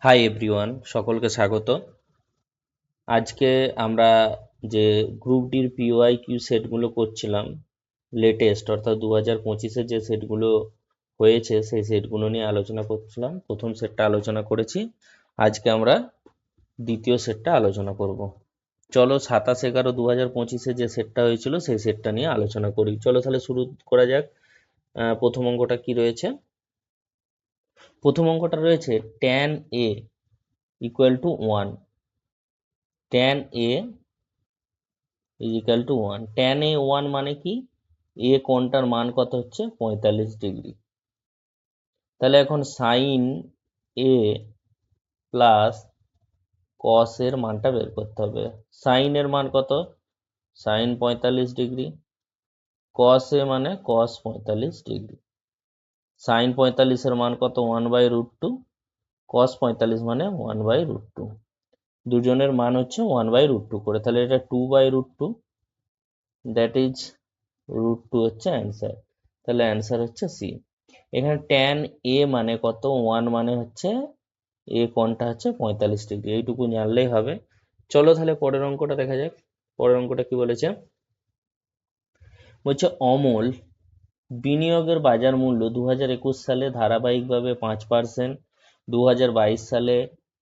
Hi everyone, সকলকে স্বাগত। আজকে আমরা যে গ্রুপ ডির পিওয়াই কিউ সেটগুলো করছিলাম লেটেস্ট, অর্থাৎ 2025-এর যে সেটগুলো হয়েছে সেই সেটগুলো নিয়ে আলোচনা করছিলাম। প্রথম সেটটা আলোচনা করেছি, আজকে আমরা দ্বিতীয় সেটটা আলোচনা করব। চলো 27/11/2025-এ যে সেটটা হয়েছিল সেই সেটটা নিয়ে আলোচনা করি। চলো তাহলে শুরু করা যাক। প্রথম অঙ্কটা কি রয়েছে? প্রথম অঙ্কটা রয়েছে tan a equal to 1। tan a is equal to 1। tan a 1 মানে কি? এ কোণটার মান কত হচ্ছে? 45 ডিগ্রি। তাহলে এখন সাইন এ প্লাস কস এর মানটা বের করতে হবে। সাইন এর মান কত? Sign 45 degree. কস এ মানে কস 45 ডিগ্রি। সাইন 45 এর মান কত? 1/√2। কস 45 মানে 1/√2। দুজনের মান হচ্ছে 1/√2 করে, তাহলে এটা 2/√2, দ্যাট ইজ √2 হচ্ছে অ্যান্সার। তাহলে অ্যান্সার হচ্ছে সি। এখানে ট্যান এ মানে কত? 1 মানে হচ্ছে এ কোণটা হচ্ছে 45 ডিগ্রি, এইটুকু জানলেই হবে। চলো তাহলে পরের অঙ্কটা দেখা যাক। পরের অঙ্কটা কি বলেছে? বলছে অমল বিনিয়োগের বাজার মূল্য 2021 সালে ধারাবাহিকভাবে 5%, 2022 সালে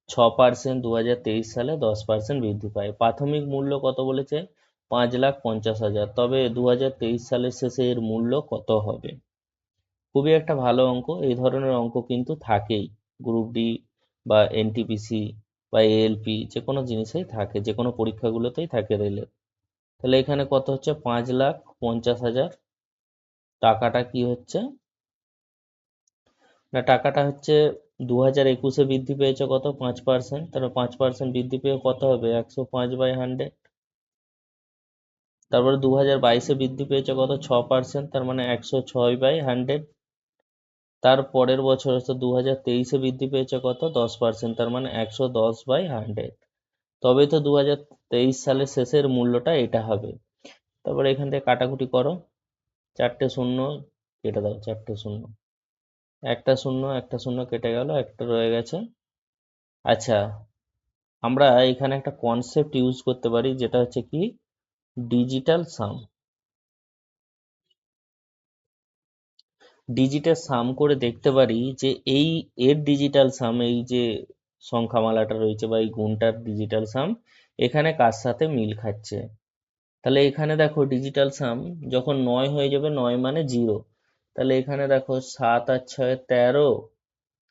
6%, 2023 সালে 10% বৃদ্ধি পায়। প্রাথমিক মূল্য কত বলেছে? 5,50,000। তবে 2023 সালের শেষে এর মূল্য কত হবে? খুবই একটা ভালো অঙ্ক। এই ধরনের অঙ্ক কিন্তু থাকেই গ্রুপ ডি বা এনটিপিসি বা এএলপি, যে কোনো জিনিসেই থাকে, যে কোনো পরীক্ষাগুলোতেই থাকে রেলের। তাহলে এখানে কত হচ্ছে? 5,50,000। টাকাটা কি হচ্ছে? না, টাকাটা হচ্ছে 2021-এ বৃদ্ধি পেয়েছে কত? 5%। তাহলে 5% বৃদ্ধি পেয়ে কত হবে? 105/100। তারপরে 2022-এ বৃদ্ধি পেয়েছে কত? 6%, তার মানে 106/100। তার পরের বছর হচ্ছে 2023-এ বৃদ্ধি পেয়েছে কত? 10%, তার মানে 110/100। তবেই তো 2023 সালের শেষের মূল্যটা এটা হবে। তারপরে এখান থেকে কাটাকুটি করো, 4টে শূন্য কেটে দাও, 4টে শূন্য, একটা শূন্য একটা শূন্য কেটে গেল, একটা রয়ে গেছে। আচ্ছা, আমরা এখানে একটা কনসেপ্ট ইউজ করতে পারি, যেটা হচ্ছে কি ডিজিটাল সাম। ডিজিটাল সাম করে দেখতে পারি যে এই এর ডিজিটাল সাম, এই যে সংখ্যামালাটা রয়েছে বা এই গুণটার ডিজিটাল সাম এখানে কার সাথে মিল খাচ্ছে। তাহলে এখানে দেখো ডিজিটাল সাম যখন 9 হয়ে যাবে, 9 মানে 0, তাহলে এখানে দেখো 7 আর 6 13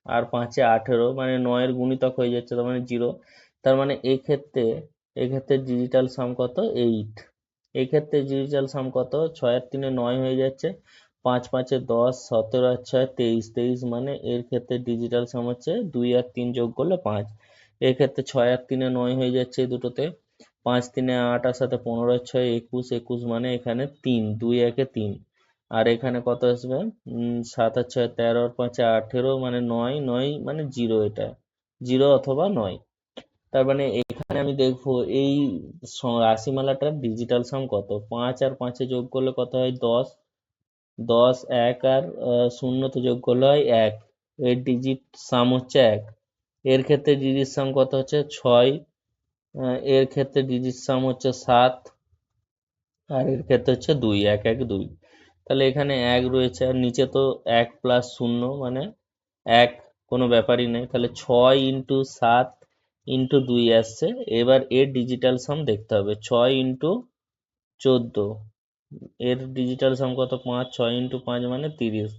আর 5 18, মানে 9 এর গুণিতক হয়ে যাচ্ছে, তার মানে 0। তার মানে এক্ষেত্রে ডিজিটাল সাম কত? 8। এক্ষেত্রে ডিজিটাল সাম কত? 6 আর 3 9 হয়ে যাচ্ছে, 5 5 10, 17 আর 6 23, 23 মানে এর ক্ষেত্রে ডিজিটাল সাম হচ্ছে 2 আর 3 যোগ করলে 5। এর ক্ষেত্রে 6 আর 3 9 হয়ে যাচ্ছে এই দুটোতে, 5 3 8 আর সাথে 15 আর 6 21, 21 মানে এখানে 3, 2 1 3। আর এখানে কত আসবে? 7 আর 6 13 আর 5 18, মানে 9, 9 মানে 0, এটা 0 অথবা 9। তার মানে এখানে আমি দেখবো এই রাশিমালাটার ডিজিটাল সাম কত। 5 আর 5-এ যোগ করলে কত হয়? 10, 10 1 আর শূন্যতে যোগ করলে হয় 1, এর ডিজিট সাম হচ্ছে 1। এর ক্ষেত্রে ডিজিট সাম কত হচ্ছে? 6। এর ক্ষেত্রে ডিজিট সাম হচ্ছে 7, আর এর ক্ষেত্রে হচ্ছে 2, 1 1 2। তাহলে এখানে 1 রয়েছে, আর নিচে তো 1 প্লাস 0 মানে 1, কোনো ব্যাপারই নেই। তাহলে 6 ইন্টু 7 ইন্টু 2 আসছে। এবার এর ডিজিটাল সাম দেখতে হবে। 6 ইন্টু 14, এর ডিজিটাল সাম কত? 5। 6 ইন্টু 5 মানে 30,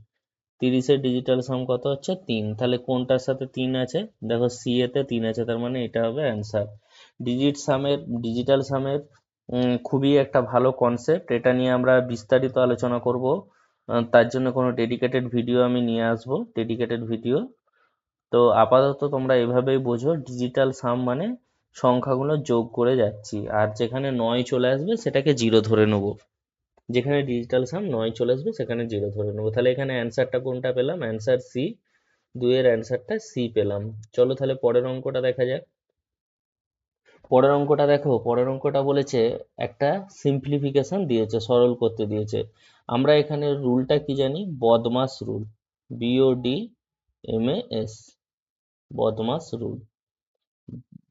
30-এর ডিজিটাল সাম কত হচ্ছে? 3। তাহলে কোনটার সাথে 3 আছে? দেখো সি এতে 3 আছে, তার মানে এটা হবে অ্যান্সার। ডিজিটাল সামের খুবই একটা ভালো কনসেপ্ট, এটা নিয়ে আমরা বিস্তারিত আলোচনা করব। তার জন্য কোনো ডেডিকেটেড ভিডিও আমি নিয়ে আসব, ডেডিকেটেড ভিডিও। তো আপাতত তোমরা এভাবেই বোঝো, ডিজিটাল সাম মানে সংখ্যাগুলো যোগ করে যাচ্ছি, আর যেখানে 9 চলে আসবে সেটাকে 0 ধরে নেবো। যেখানে ডিজিটাল সাম 9 চলে আসবে সেখানে 0 ধরে নেবো। তাহলে এখানে অ্যান্সারটা কোনটা পেলাম? Answer C. 2 এর অ্যান্সারটা সি পেলাম। চলো তাহলে পরের অঙ্কটা দেখা যাক। পরের অঙ্কটা দেখো, পরের অঙ্কটা বলেছে একটা সিম্পলিফিকেশন দিয়েছে, সরল করতে দিয়েছে। আমরা এখানে রুলটা কি জানি? বদমাস রুল, BODMAS। বদমাস রুল।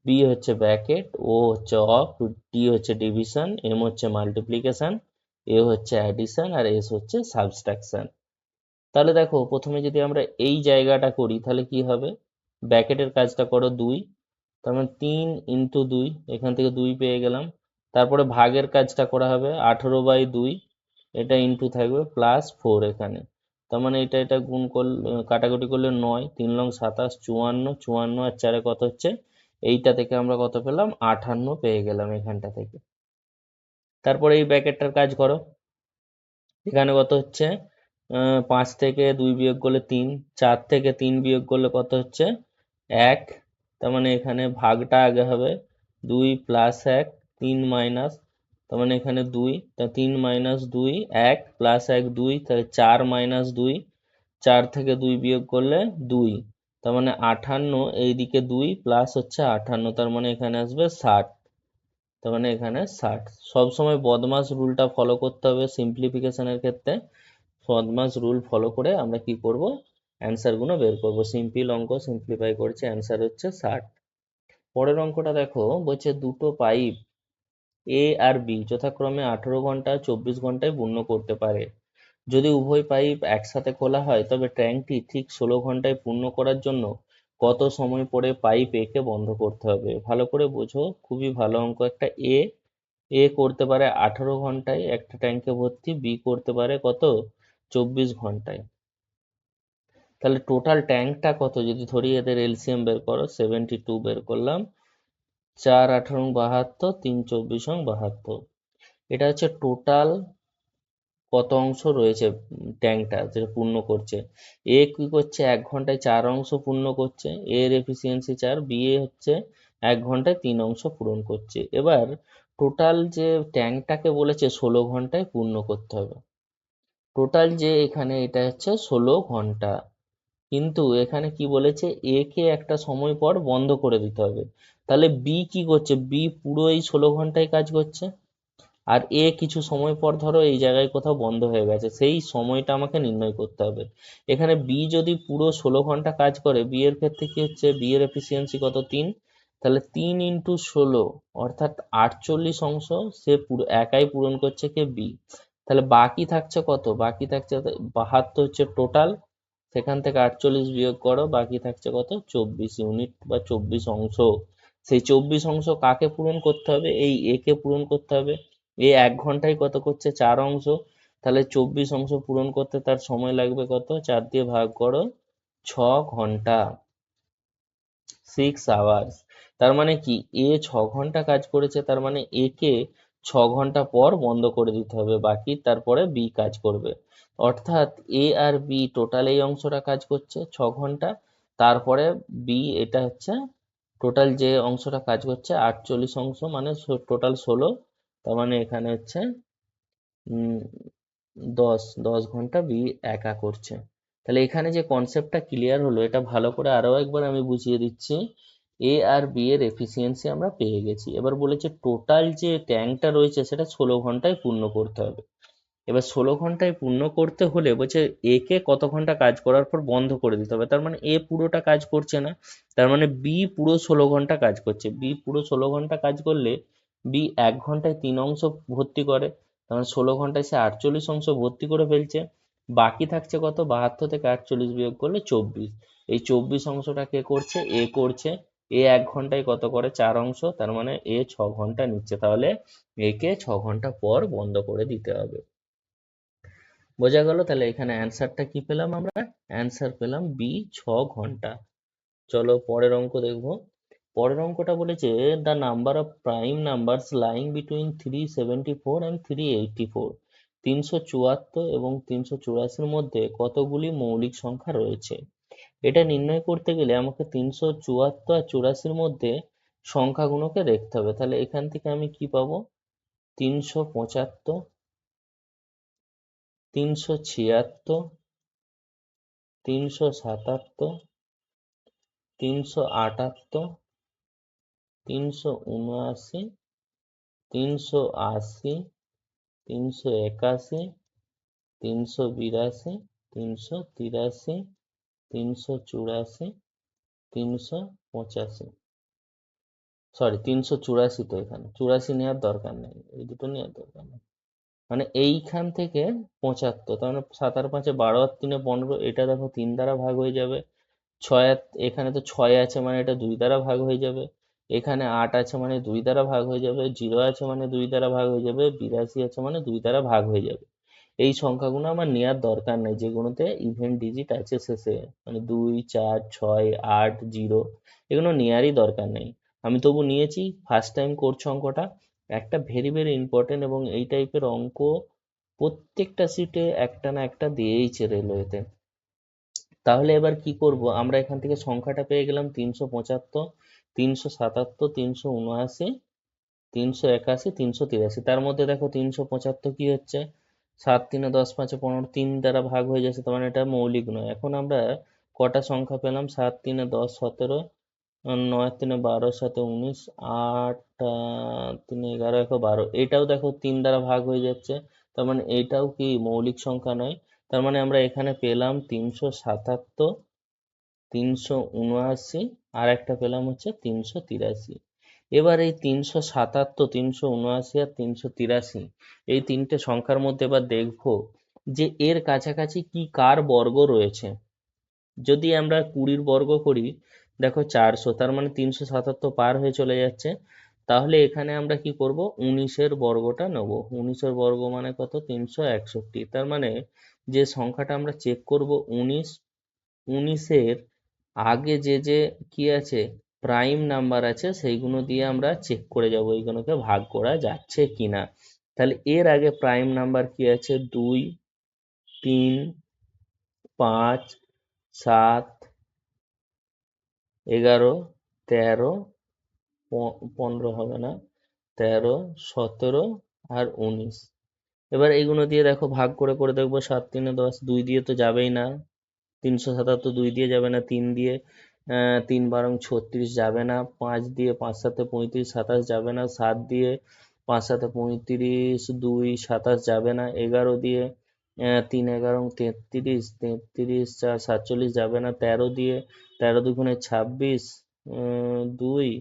বি হচ্ছে ব্র্যাকেট, ও হচ্ছে অফ, ডি হচ্ছে ডিভিশন, এম হচ্ছে মাল্টিপ্লিকেশন, এ হচ্ছে অ্যাডিশন, আর এস হচ্ছে সাবট্রাকশন। তাহলে দেখো প্রথমে যদি আমরা এই জায়গাটা করি তাহলে কি হবে, ব্র্যাকেটের কাজটা করো 2, তার মানে 3 × 2, এখান থেকে 2 পেয়ে গেলাম। তারপরে ভাগের কাজটা করা হবে 18/2, এটা ইন্টু থাকবে +4 এখানে। তার মানে এটা গুণ করলে কাটাকুটি করলে 9, 3 লং 27, 54, 54 আর 4 কত হচ্ছে, এইটা থেকে আমরা কত পেলাম, 58 পেয়ে গেলাম এখানটা থেকে। তারপরে এই ব্র্যাকেটটার কাজ করো, এখানে কত হচ্ছে, 5 থেকে 2 বিয়োগ করলে 3, 4 থেকে 3 বিয়োগ করলে কত হচ্ছে 1, তার মানে এখানে ভাগটা আগে হবে 2 + 1, 3 মাইনাস, তার মানে এখানে 2, তা 3 - 2 1 + 1 2, তাহলে 4 - 2, 4 থেকে 2 বিয়োগ করলে 2, তার মানে 58, এইদিকে 2 প্লাস হচ্ছে 58, তার মানে এখানে আসবে 60, তার মানে এখানে 60। সবসময় বদমাস রুলটা ফলো করতে হবে সিম্পলিফিকেশনের ক্ষেত্রে। বদমাস রুল ফলো করে আমরা কি করব, অ্যান্সার গুলো বের করব। সিম্পল অঙ্ক সিম্পলিফাই করছে, অ্যান্সার হচ্ছে 60। পরের অঙ্কটা দেখো, বলছে দুটো পাইপ এ আর বি যথাক্রমে 18 ঘন্টা 24 ঘন্টায় পূর্ণ করতে পারে। যদি উভয় পাইপ একসাথে খোলা হয় তবে ট্যাঙ্কটি ঠিক 16 ঘন্টায় পূর্ণ করার জন্য কত সময় পরে পাইপ এ কে বন্ধ করতে হবে। ভালো করে বোঝো, খুবই ভালো অঙ্ক একটা। এ এ করতে পারে 18 ঘন্টায় একটা ট্যাঙ্কে ভর্তি, বি করতে পারে কত, 24 ঘন্টায়। তাহলে টোটাল ট্যাঙ্কটা কত যদি ধরি, এদের এলসিএম বের করো, 72 বের করলাম, 4 × 18 = 72, 3 × 24 = 72। এটা হচ্ছে টোটাল কত অংশ রয়েছে ট্যাঙ্কটা যেটা পূর্ণ করছে। এ কি করছে, 1 ঘন্টায় 4 অংশ পূর্ণ করছে, এর এফিসিয়েন্সি 4, বি এ হচ্ছে 1 ঘন্টায় 3 অংশ পূরণ করছে। এবার টোটাল যে ট্যাঙ্কটাকে বলেছে 16 ঘন্টায় পূর্ণ করতে হবে, টোটাল যে এখানে এটা হচ্ছে 16 ঘন্টা, কিন্তু এখানে কি বলেছে, এ কে একটা সময় পর বন্ধ করে দিতে হবে। তাহলে বি কি করছে, বি পুরো এই 16 ঘন্টায় কাজ করছে, আর এ কিছু সময় পর ধরো এই জায়গায় কোথাও বন্ধ হয়ে গেছে, সেই সময়টা আমাকে নির্ণয় করতে হবে। এখানে বি যদি পুরো 16 ঘন্টা কাজ করে, বি এর ক্ষেত্রে কি হচ্ছে, বি এর এফিসিয়েন্সি কত, 3, তাহলে 3 × 16 অর্থাৎ 48 অংশ সে পুরো একাই পূরণ করছে কে, বি। তাহলে বাকি থাকছে কত, বাকি থাকছে 72 হচ্ছে টোটাল, সেখান থেকে 48 বিয়োগ করো, বাকি থাকছে কত, 24 ইউনিট বা 24 অংশ। সেই 24 অংশ কাকে পূরণ করতে হবে, এই এ কে পূরণ করতে হবে। এ 1 ঘন্টায় কত করছে, 4 অংশ, তাহলে 24 অংশ পূরণ করতে তার সময় লাগবে কত, 4 দিয়ে ভাগ করো, 6 ঘন্টা, 6 আওয়ার্স। তার মানে কি, এ 6 ঘন্টা কাজ করেছে, তার মানে এ কে 6 ঘন্টা পর বন্ধ করে দিতে হবে, বাকি তারপরে বি কাজ করবে। অর্থাৎ এ আর বি টোটাল এই অংশটা কাজ করছে 6 ঘন্টা, তারপরে বি এটা হচ্ছে টোটাল যে অংশটা কাজ করছে 48 অংশ, মানে টোটাল 16, তার মানে এখানে হচ্ছে 10 ঘন্টা বি একা করছে। তাহলে এখানে যে কনসেপ্টটা ক্লিয়ার হলো, এটা ভালো করে আরো একবার আমি বুঝিয়ে দিচ্ছি। এ আর বি এর এফিসিয়েন্সি আমরা পেয়ে গেছি, এবার বলেছে টোটাল যে ট্যাঙ্কটা রয়েছে সেটা 16 ঘন্টায় পূর্ণ করতে হবে। এবার 16 ঘন্টায় পূর্ণ করতে হলে বলছে এ কে কত ঘন্টা কাজ করার পর বন্ধ করে দিতে হবে, তার মানে এ পুরোটা কাজ করছে না, তার মানে বি পুরো 16 ঘন্টা কাজ করছে। বি পুরো 16 ঘন্টা কাজ করলে বি 1 ঘন্টায় 3 অংশ ভর্তি করে, তার মানে 16 ঘন্টায় সে 48 অংশ ভর্তি করে ফেলছে। বাকি থাকছে কত, 72 থেকে 48 বিয়োগ করলে 24, এই 24 অংশটা কে করছে, এ করছে। এ 1 ঘন্টায় কত করে, 4 অংশ, তার মানে এ 6 ঘন্টা নিচ্ছে, তাহলে একে 6 ঘন্টা পর বন্ধ করে দিতে হবে। বোঝা গেল? তাহলে এখানে অ্যান্সারটা কি পেলাম আমরা, অ্যান্সার পেলাম বি, 6 ঘন্টা। চলো পরের অঙ্ক দেখবো। পরের অঙ্কটা বলেছে the number of prime numbers lying between 374 and 384, 374 এবং 384-র মধ্যে কতগুলি মৌলিক সংখ্যা রয়েছে। এটা নির্ণয় করতে গেলে আমাকে 374 আর 84-র মধ্যে সংখ্যাগুলোকে দেখতে হবে। তাহলে এখান থেকে আমি কি পাবো, 375, 376, 377, 378, 379, 380, 381, 382, 383, 384, 385, সরি 384, তো এখানে 84 নেওয়ার দরকার নেই, এই দুটো নেওয়ার দরকার নেই। মানে এইখান থেকে 75, তার মানে 7 আর 5 12 আর 3 15, এটা দেখো 3 দ্বারা ভাগ হয়ে যাবে। এখানে তো 6 আছে মানে এটা 2 দ্বারা ভাগ হয়ে যাবে। এখানে 8 আছে মানে 2 দ্বারা ভাগ হয়ে যাবে। 0 আছে মানে 2 দ্বারা ভাগ হয়ে যাবে। 82 আছে মানে 2 দ্বারা ভাগ হয়ে যাবে। এই সংখ্যাগুলো আমার নেওয়ার দরকার নেই, যেগুলোতে ইভেন ডিজিট আছে শেষে, মানে 2 4 6 8 0, এগুলো নেওয়ারই দরকার নেই। আমি তবু নিয়েছি, ফার্স্ট টাইম করছো অঙ্কটা। একটা ভেরি ভেরি ইম্পর্টেন্ট, এবং এই টাইপের অঙ্ক প্রত্যেকটা সিটে একটা না একটা দিয়েইছে রেলওয়েতে। তাহলে এবার কি করব, আমরা এখান থেকে সংখ্যাটা পেয়ে গেলাম 375, 377, 379, 381, 383। তার মধ্যে দেখো 375 কি হচ্ছে, 7 3 10 5 15, 3 দ্বারা ভাগ হয়ে যাচ্ছে, তার মানে এটা মৌলিক নয়। এখন আমরা কটা সংখ্যা পেলাম, 7 3 10 17, 9 3 12, 7 19, 8 3 11 1 12, এটাও দেখো 3 দ্বারা ভাগ হয়ে যাচ্ছে, তার মানে এটাও কি মৌলিক সংখ্যা নয়। তার মানে আমরা এখানে পেলাম 377, 379, আর একটা পেলাম হচ্ছে 383। এবার এই 377, 379 আর 383, এই তিনটে সংখ্যার মধ্যে এবার দেখবো যে এর কাছাকাছি কি কার বর্গ রয়েছে। যদি আমরা 20 বর্গ করি, দেখো 400, তার মানে 377 পার হয়ে চলে যাচ্ছে। তাহলে এখানে আমরা কি করব, 19-এর বর্গটা নেব। 19-এর বর্গ মানে কত, 361। তার মানে যে সংখ্যাটা আমরা চেক করব, 19, 19-এর আগে যে যে কি আছে, প্রাইম নাম্বার আছে, সেইগুলো দিয়ে আমরা চেক করে যাব এইগুলোকে ভাগ করা যাচ্ছে কিনা। তাহলে এর আগে প্রাইম নাম্বার কি আছে, 2 3 5 7 11 13 15 হবে না, 13 17 আর 19। এবার এইগুলো দিয়ে দেখো ভাগ করে করে দেখবো, 7 3 10, 2 দিয়ে তো যাবেই না। 377 2 দিয়ে যাবে না, 3 দিয়ে 3 12 36 যাবে না, 5 দিয়ে 5 7 35 27 যাবে না, 7 দিয়ে 5 7 35 2 27 যাবে না, 11 দিয়ে 3 11 33 33 4 47 যাবে না, 13 দিয়ে 13 দুগুণে 26 2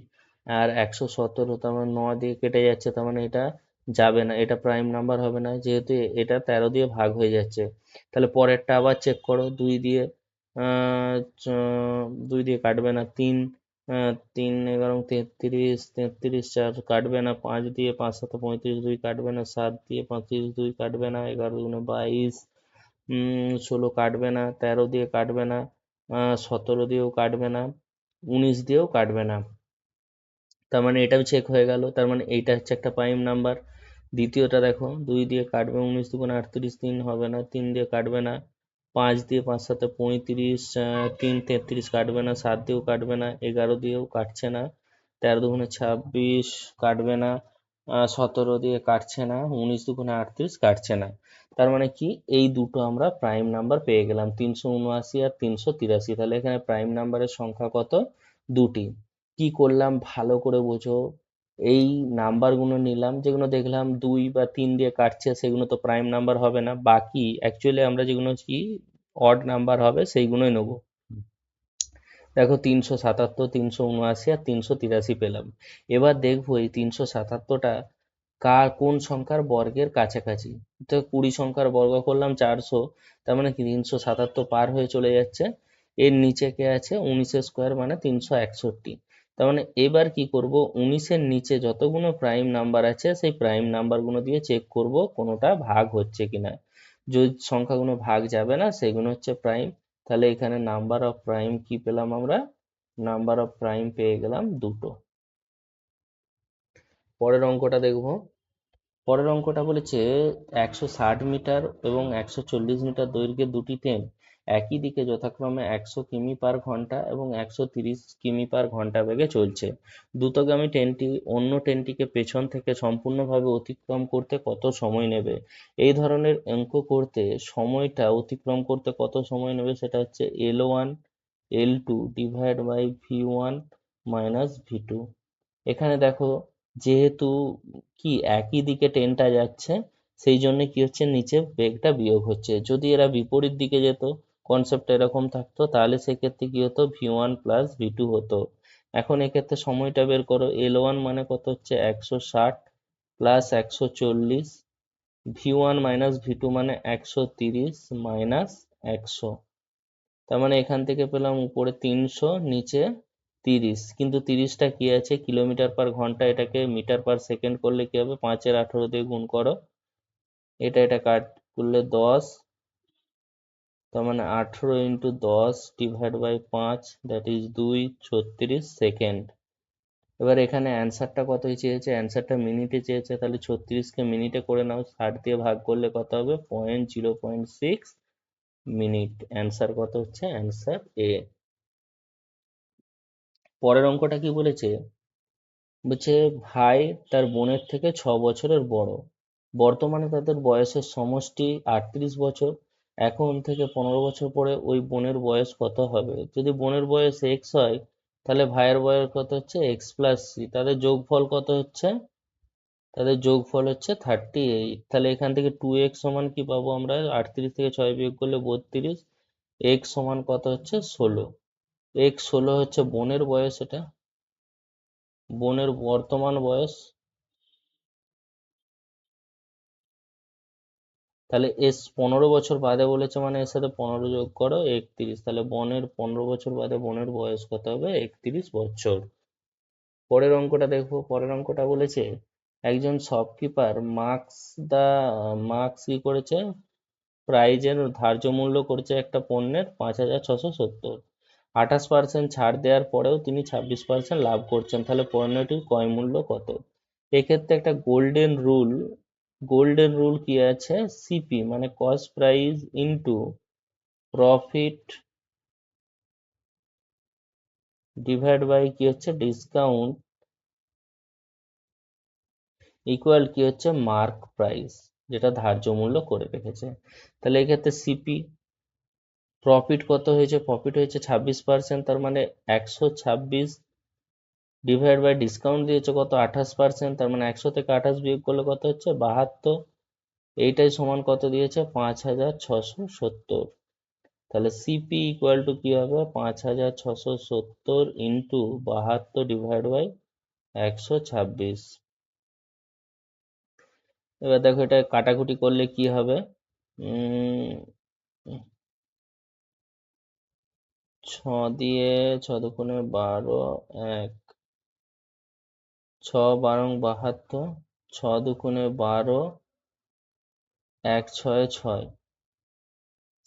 আর 117, তার মানে 9 দিয়ে কেটে যাচ্ছে, তার মানে এটা যাবে না, এটা প্রাইম নাম্বার হবে না, যেহেতু এটা 13 দিয়ে ভাগ হয়ে যাচ্ছে। তাহলে পরেরটা আবার চেক করো, 2 দিয়ে 2 দিয়ে কাটবে না, 3 3 11 33 33 4 কাটবে না, 5 দিয়ে 5 7 35 2 কাটবে না, 7 দিয়ে 35 2 কাটবে না, 11 দুগুণে 22 16 কাটবে না, 13 দিয়ে কাটবে না, 17 দিয়েও কাটবে না, 19 দিয়েও কাটবে না। তার মানে এটাও চেক হয়ে গেল, তার মানে এইটা হচ্ছে একটা প্রাইম নাম্বার। দ্বিতীয়টা দেখো, 2 দিয়ে কাটবে, 19 দুগুণে 38, 3 হবে না, 3 দিয়ে কাটবে না, 5 দিয়ে 5 7 35, 3 33 কাটবে না, 7 দিয়েও কাটবে না, 11 দিয়েও কাটছে না, 13 দুগুণে 26 কাটবে না, 17 দিয়ে কাটছে না, 19 দুগুণে 38 কাটছে না। তার মানে কি, এই দুটো আমরা প্রাইম নাম্বার পেয়ে গেলাম, 379 আর 383। তাহলে এখানে প্রাইম নাম্বারের সংখ্যা কত, দুটি। কি করলাম ভালো করে বোঝো, এই নাম্বারগুলো নিলাম, যেগুলো দেখলাম 2 বা 3 দিয়ে কাটছে, সেগুলো তো প্রাইম নাম্বার হবে না, বাকি অ্যাকচুয়ালি আমরা যেগুলো কি অড নাম্বার হবে সেইগুলোই নেবো। দেখো 377, 379 আর 383 পেলাম। এবার দেখবো এই 377টা কোন সংখ্যার বর্গের কাছাকাছি। তো 20 সংখ্যার বর্গ করলাম 400, তার মানে কি 377 পার হয়ে চলে যাচ্ছে। এর নিচে কে আছে, 19 স্কোয়ার মানে 361। তার মানে এবার কি করব, 19-এর নিচে যতগুলো প্রাইম নাম্বার আছে সেই প্রাইম নাম্বারগুলো দিয়ে চেক করব কোনোটা ভাগ হচ্ছে কিনা। যে সংখ্যাগুলো ভাগ যাবে না সেগুলো হচ্ছে প্রাইম। তাহলে এখানে নাম্বার অফ প্রাইম কি পেলাম আমরা, নাম্বার অফ প্রাইম পেয়ে গেলাম দুটো। পরের অঙ্কটা দেখব। পরের অঙ্কটা বলেছে 160 মিটার এবং 140 মিটার দৈর্ঘ্যের দুটি ট্রেন একই দিকে যথাক্রমে 100 কিমি পার ঘন্টা এবং 130 কিমি পার ঘন্টা বেগে চলছে। দ্রুতগামী ট্রেনটি অন্য ট্রেনটিকে পেছন থেকে সম্পূর্ণভাবে অতিক্রম করতে কত সময় নেবে। এই ধরনের অঙ্ক করতে সময়টা অতিক্রম করতে কত সময় নেবে, সেটা হচ্ছে L1 L2 divide by V1 minus V2। এখানে দেখো, যেহেতু কি একই দিকে ট্রেনটা যাচ্ছে, সেই জন্য কি হচ্ছে, নিচে বেগটা বিয়োগ হচ্ছে। যদি এরা বিপরীত দিকে যেত কনসেপ্ট এরকম থাকতো, তাহলে সেক্ষেত্রে কি হতো, V1 প্লাস V2 হতো। এখন এক্ষেত্রে সময়টা বের করো, L1 মানে কত হচ্ছে 160 প্লাস 140, V1 মাইনাস V2 মানে 130 মাইনাস 100। তার মানে এখান থেকে পেলাম উপরে 300, নিচে 30, কিন্তু 30টা কি আছে, কিলোমিটার পার ঘন্টা, এটাকে মিটার পার সেকেন্ড করলে কি হবে, 5-এর 18 দিয়ে গুণ করো, এটা কাট করলে 10, তার মানে 18 into 10 divide by 5, that is 2 36 second. এবার এখানে অ্যান্সারটা কত চেয়েছে, অ্যান্সারটা মিনিটে চেয়েছে, তাহলে 36কে মিনিটে করে নাও, 60 দিয়ে ভাগ করলে কত হবে, 0.6 মিনিট। অ্যান্সার কত হচ্ছে, অ্যান্সার এ। পরের অঙ্কটা কি বলেছে, বলছে ভাই তার বোনের থেকে 6 বছরের বড়, বর্তমানে তাদের বয়সের সমষ্টি 38 বছর, এখন থেকে 15 বছর পরে ওই বোনের বয়স কত হবে। যদি বোনের বয়স এক্স হয়, তাহলে ভাইয়ের বয়স কত হচ্ছে, এক্স প্লাস সি, তাদের যোগফল হচ্ছে 38। তাহলে এখান থেকে 2x সমান কি পাবো আমরা, 38 থেকে 6 বিয়োগ করলে 32, এক্স সমান কত হচ্ছে 16। এক্স 16 হচ্ছে বোনের বয়স, এটা বোনের বর্তমান বয়স। তাহলে এস 15 বছর বাদে বলেছে, মানে এর সাথে 15 যোগ করো 31, তাহলে বোনের 15 বছর বাদে বোনের বয়স কত হবে, 31 বছর। পরের অঙ্কটা দেখবো, পরের অঙ্কটা বলেছে একজন শপকিপার মার্কস কি করেছে, প্রাইজের ধার্য মূল্য করেছে একটা পণ্যের 5,670, 28% ছাড় দেওয়ার পরেও তিনি 26% লাভ করছেন, তাহলে পণ্যটির ক্রয় মূল্য কত। এক্ষেত্রে একটা গোল্ডেন রুল কি আছে, সিপি মানে cost price into profit divide by কি হচ্ছে ডিসকাউন্ট ইকুয়াল কি হচ্ছে মার্ক প্রাইস, যেটা ধার্য মূল্য করে রেখেছে। তাহলে এক্ষেত্রে সিপি প্রফিট কত হয়েছে, প্রফিট হয়েছে 26%, তার মানে 126 ডিভাইড বাই ডিসকাউন্ট দিয়েছে কত 28%, তার মানে 100 থেকে 28 বিয়োগ করলে কত হচ্ছে 72, এইটাই সমান কত দিয়েছে 5,670। তাহলে সিপি ইকুয়াল টু কি হবে, 5,670 ইন্টু 72 ডিভাইড বাই 126। এবার দেখো এটা কাটাকুটি করলে কি হবে, 6 দিয়ে 6 দুগুণে 12, 1, 6 12 72, 6 দুগুণে 12, 1 6 6,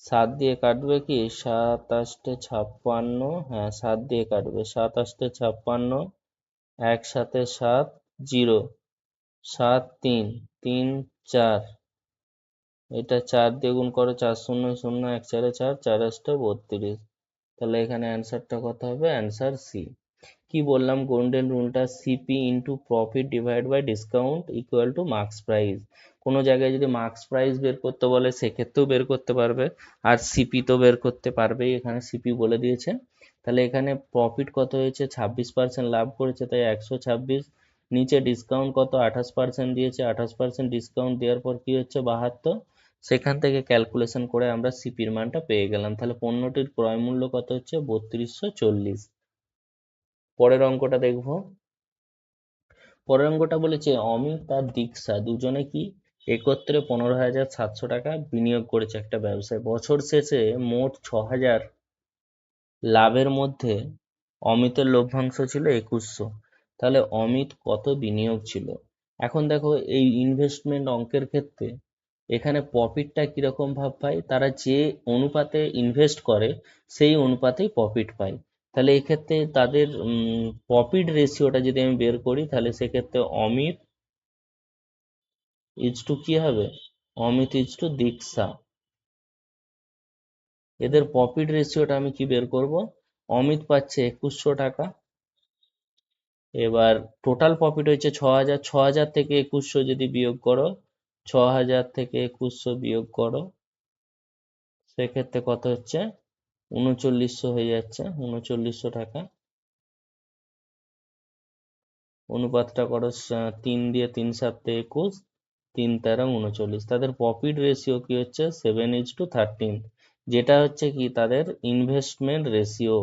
7 দিয়ে কাটবে কি, 7 8 56, হ্যাঁ 7 দিয়ে কাটবে, 7 8 56, 1 7 7, 0, 7 3 3 4, এটা 4 দিয়ে গুণ করো, 4 0 0, 1 4 4, 4 8 32, তাহলে এখানে অ্যান্সারটা কত হবে, অ্যান্সার সি। কি বললাম, গোল্ডেন রুলটা, CP into profit divide by discount equal to marks price. কোনো জায়গায় যদি মার্কস প্রাইস বের করতে বলে সেক্ষেত্রেও বের করতে পারবে, আর সিপি তো বের করতে পারবেই, এখানে সিপি বলে দিয়েছে। তাহলে এখানে প্রফিট কত হয়েছে, 26% লাভ করেছে, তাই 126, নিচে ডিসকাউন্ট কত 28% দিয়েছে, 28% ডিসকাউন্ট দেওয়ার পর কি হচ্ছে 72, সেখান থেকে ক্যালকুলেশন করে আমরা সিপির মানটা পেয়ে গেলাম। তাহলে পণ্যটির ক্রয় মূল্য কত হচ্ছে 3240। পরের অঙ্কটা দেখবো, পরের অঙ্কটা বলেছে অমিত আর দীক্ষা দুজনে কি একত্রে 15,700 টাকা বিনিয়োগ করেছে একটা ব্যবসায়, বছর শেষে মোট 6,000 লাভের মধ্যে অমিতের লভ্যাংশ ছিল 2100, তাহলে অমিত কত বিনিয়োগ ছিল। এখন দেখো এই ইনভেস্টমেন্ট অঙ্কের ক্ষেত্রে এখানে প্রফিটটা কিরকম ভাব পায়, তারা যে অনুপাতে ইনভেস্ট করে সেই অনুপাতেই প্রফিট পায়। তাহলে এক্ষেত্রে তাদের প্রফিট রেশিওটা যদি আমি বের করি, তাহলে সেক্ষেত্রে অমিত ইজ টু কি হবে, অমিত ইজ টু দীক্ষা, এদের প্রফিট রেশিওটা আমি কি বের করব, অমিত পাচ্ছে 2100 টাকা, এবার টোটাল প্রফিট হচ্ছে 6,000, 6,000 থেকে 2100 যদি বিয়োগ করো, 6,000 থেকে 2100 বিয়োগ করো, সেক্ষেত্রে কত হচ্ছে 3900 হয়ে যাচ্ছে, 3900 টাকা। অনুপাতটা করো 3 দিয়ে 3 7 21, 3 13 39, তাদের প্রফিট রেশিও কি হচ্ছে 7:13। যেটা হচ্ছে কি তাদের ইনভেস্টমেন্ট রেশিও।